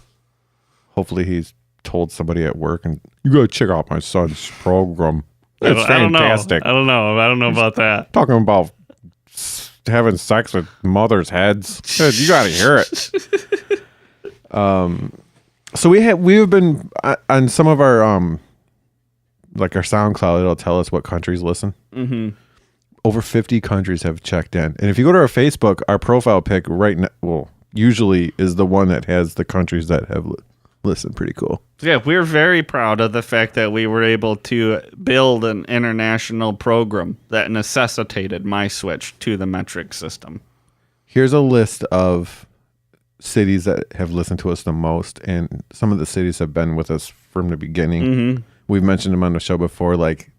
Hopefully he's told somebody at work, and you go check out my son's program. It's fantastic. I don't know about that. Talking about having sex with mothers' heads. Dude, you got to hear it. So we've been on some of our like our SoundCloud, it'll tell us what countries listen. Mm-hmm. Over 50 countries have checked in. And if you go to our Facebook, our profile pic right now, usually is the one that has the countries that have listened. Pretty cool. Yeah, we're very proud of the fact that we were able to build an international program that necessitated my switch to the metric system. Here's a list of cities that have listened to us the most, and some of the cities have been with us from the beginning. Mm-hmm. We've mentioned them on the show before, like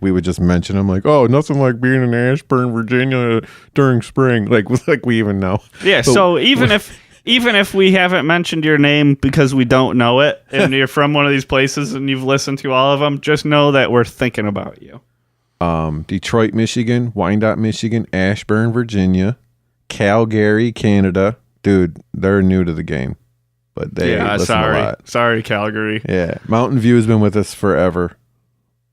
we would just mention them, like, oh, nothing like being in Ashburn, Virginia during spring, like we even know. Yeah. But, so even if we haven't mentioned your name because we don't know it, and you're from one of these places and you've listened to all of them, just know that we're thinking about you. Detroit, Michigan, Wyandotte, Michigan, Ashburn, Virginia, Calgary, Canada. Dude, they're new to the game. But they listen a lot. Sorry, Calgary. Yeah. Mountain View has been with us forever.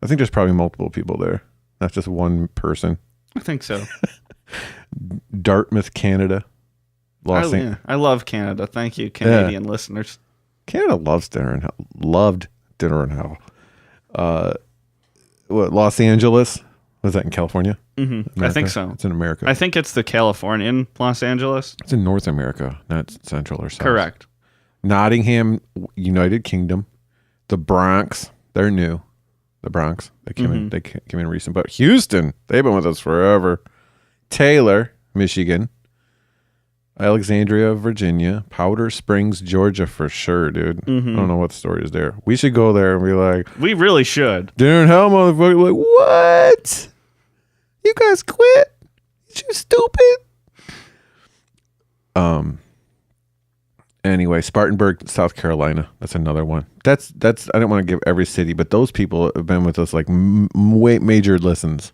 I think there's probably multiple people there, not just one person. I think so. Dartmouth, Canada. I love Canada. Thank you, Canadian listeners. Canada loves Dinner in Hell. Loved Dinner in Hell. Los Angeles? Was that in California? Mm-hmm. I think so. It's in America. I think it's the Californian Los Angeles. It's in North America, not Central or South. Correct. Nottingham, United Kingdom. The Bronx, they're new. The Bronx, they came in recent. But Houston, they've been with us forever. Taylor, Michigan. Alexandria, Virginia. Powder Springs, Georgia for sure, dude. Mm-hmm. I don't know what the story is there. We should go there and be like, we really should. Dinner in Hell, motherfucker. Like, what? You guys quit? You stupid? Anyway, Spartanburg, South Carolina. That's another one. That's. I don't want to give every city, but those people have been with us like major listens,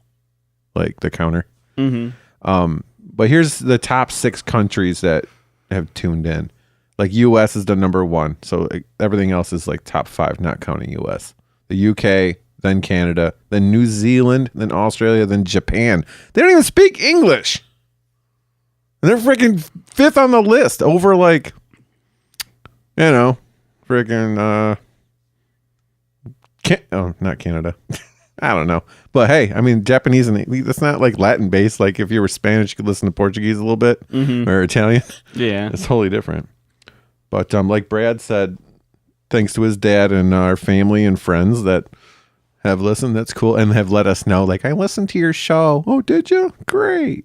like the counter. Mm-hmm. But here's the top 6 countries that have tuned in. Like U.S. is the number 1, so everything else is like top 5, not counting U.S. The U.K., then Canada, then New Zealand, then Australia, then Japan. They don't even speak English, and they're freaking 5th on the list over like. Freaking, not Canada. I don't know. But hey, I mean, Japanese, and it's not like Latin based. Like if you were Spanish, you could listen to Portuguese a little bit, or Italian. Yeah. It's totally different. But like Brad said, thanks to his dad and our family and friends that have listened, that's cool, and have let us know, like, I listened to your show. Oh, did you? Great.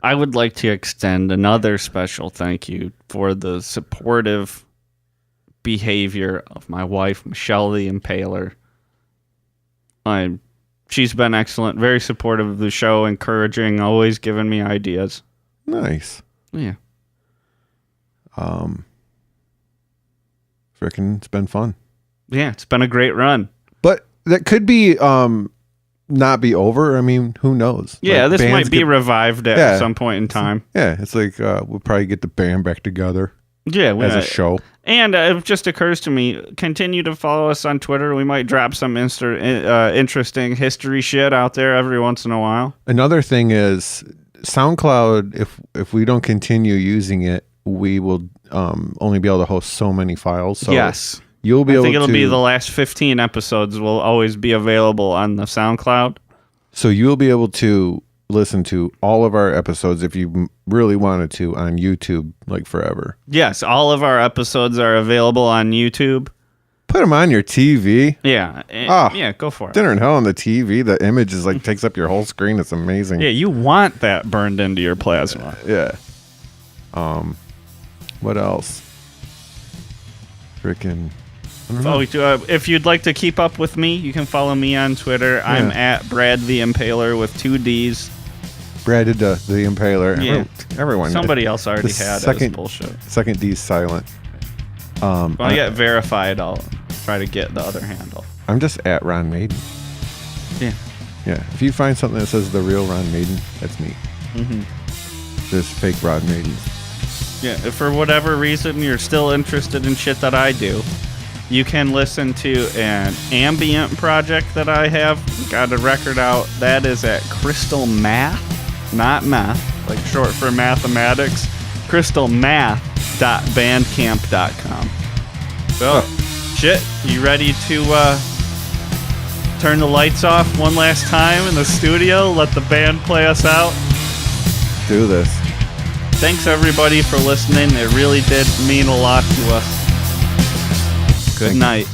I would like to extend another special thank you for the supportive behavior of my wife, Michelle the Impaler. She's been excellent, very supportive of the show, encouraging, always giving me ideas. Nice. Yeah. Frickin', it's been fun. Yeah, it's been a great run. But that could be not be over. I mean, who knows? Yeah, like, this might be revived at some point in time. Yeah, it's like we'll probably get the band back together. Yeah, as a show. And it just occurs to me, continue to follow us on Twitter. We might drop some interesting history shit out there every once in a while. Another thing is SoundCloud. If we don't continue using it, we will only be able to host so many files. So yes. You'll be I think it'll be the last 15 episodes will always be available on the SoundCloud. So you'll be able to listen to all of our episodes if you really wanted to on YouTube, like forever. Yes, all of our episodes are available on YouTube. Put them on your TV. Yeah. Oh, yeah, go for it. Dinner in Hell on the TV. The image is like takes up your whole screen. It's amazing. Yeah, you want that burned into your plasma. Yeah. What else? Freaking. If you'd like to keep up with me, you can follow me on Twitter. Yeah. I'm at Brad the Impaler with 2 D's. Brad the Impaler. Yeah. Everyone. Somebody else already had it. It's bullshit. Second D's silent. When I get verified, I'll try to get the other handle. I'm just at Ron Maiden. Yeah. Yeah. If you find something that says the real Ron Maiden, that's me. Mm-hmm. There's fake Ron Maidens. Yeah. If for whatever reason you're still interested in shit that I do, you can listen to an ambient project that I have. Got a record out. That is at Crystal Math, not math, like short for mathematics. crystalmath.bandcamp.com. So, shit, you ready to turn the lights off one last time in the studio? Let the band play us out? Do this. Thanks everybody for listening. It really did mean a lot to us. Good night.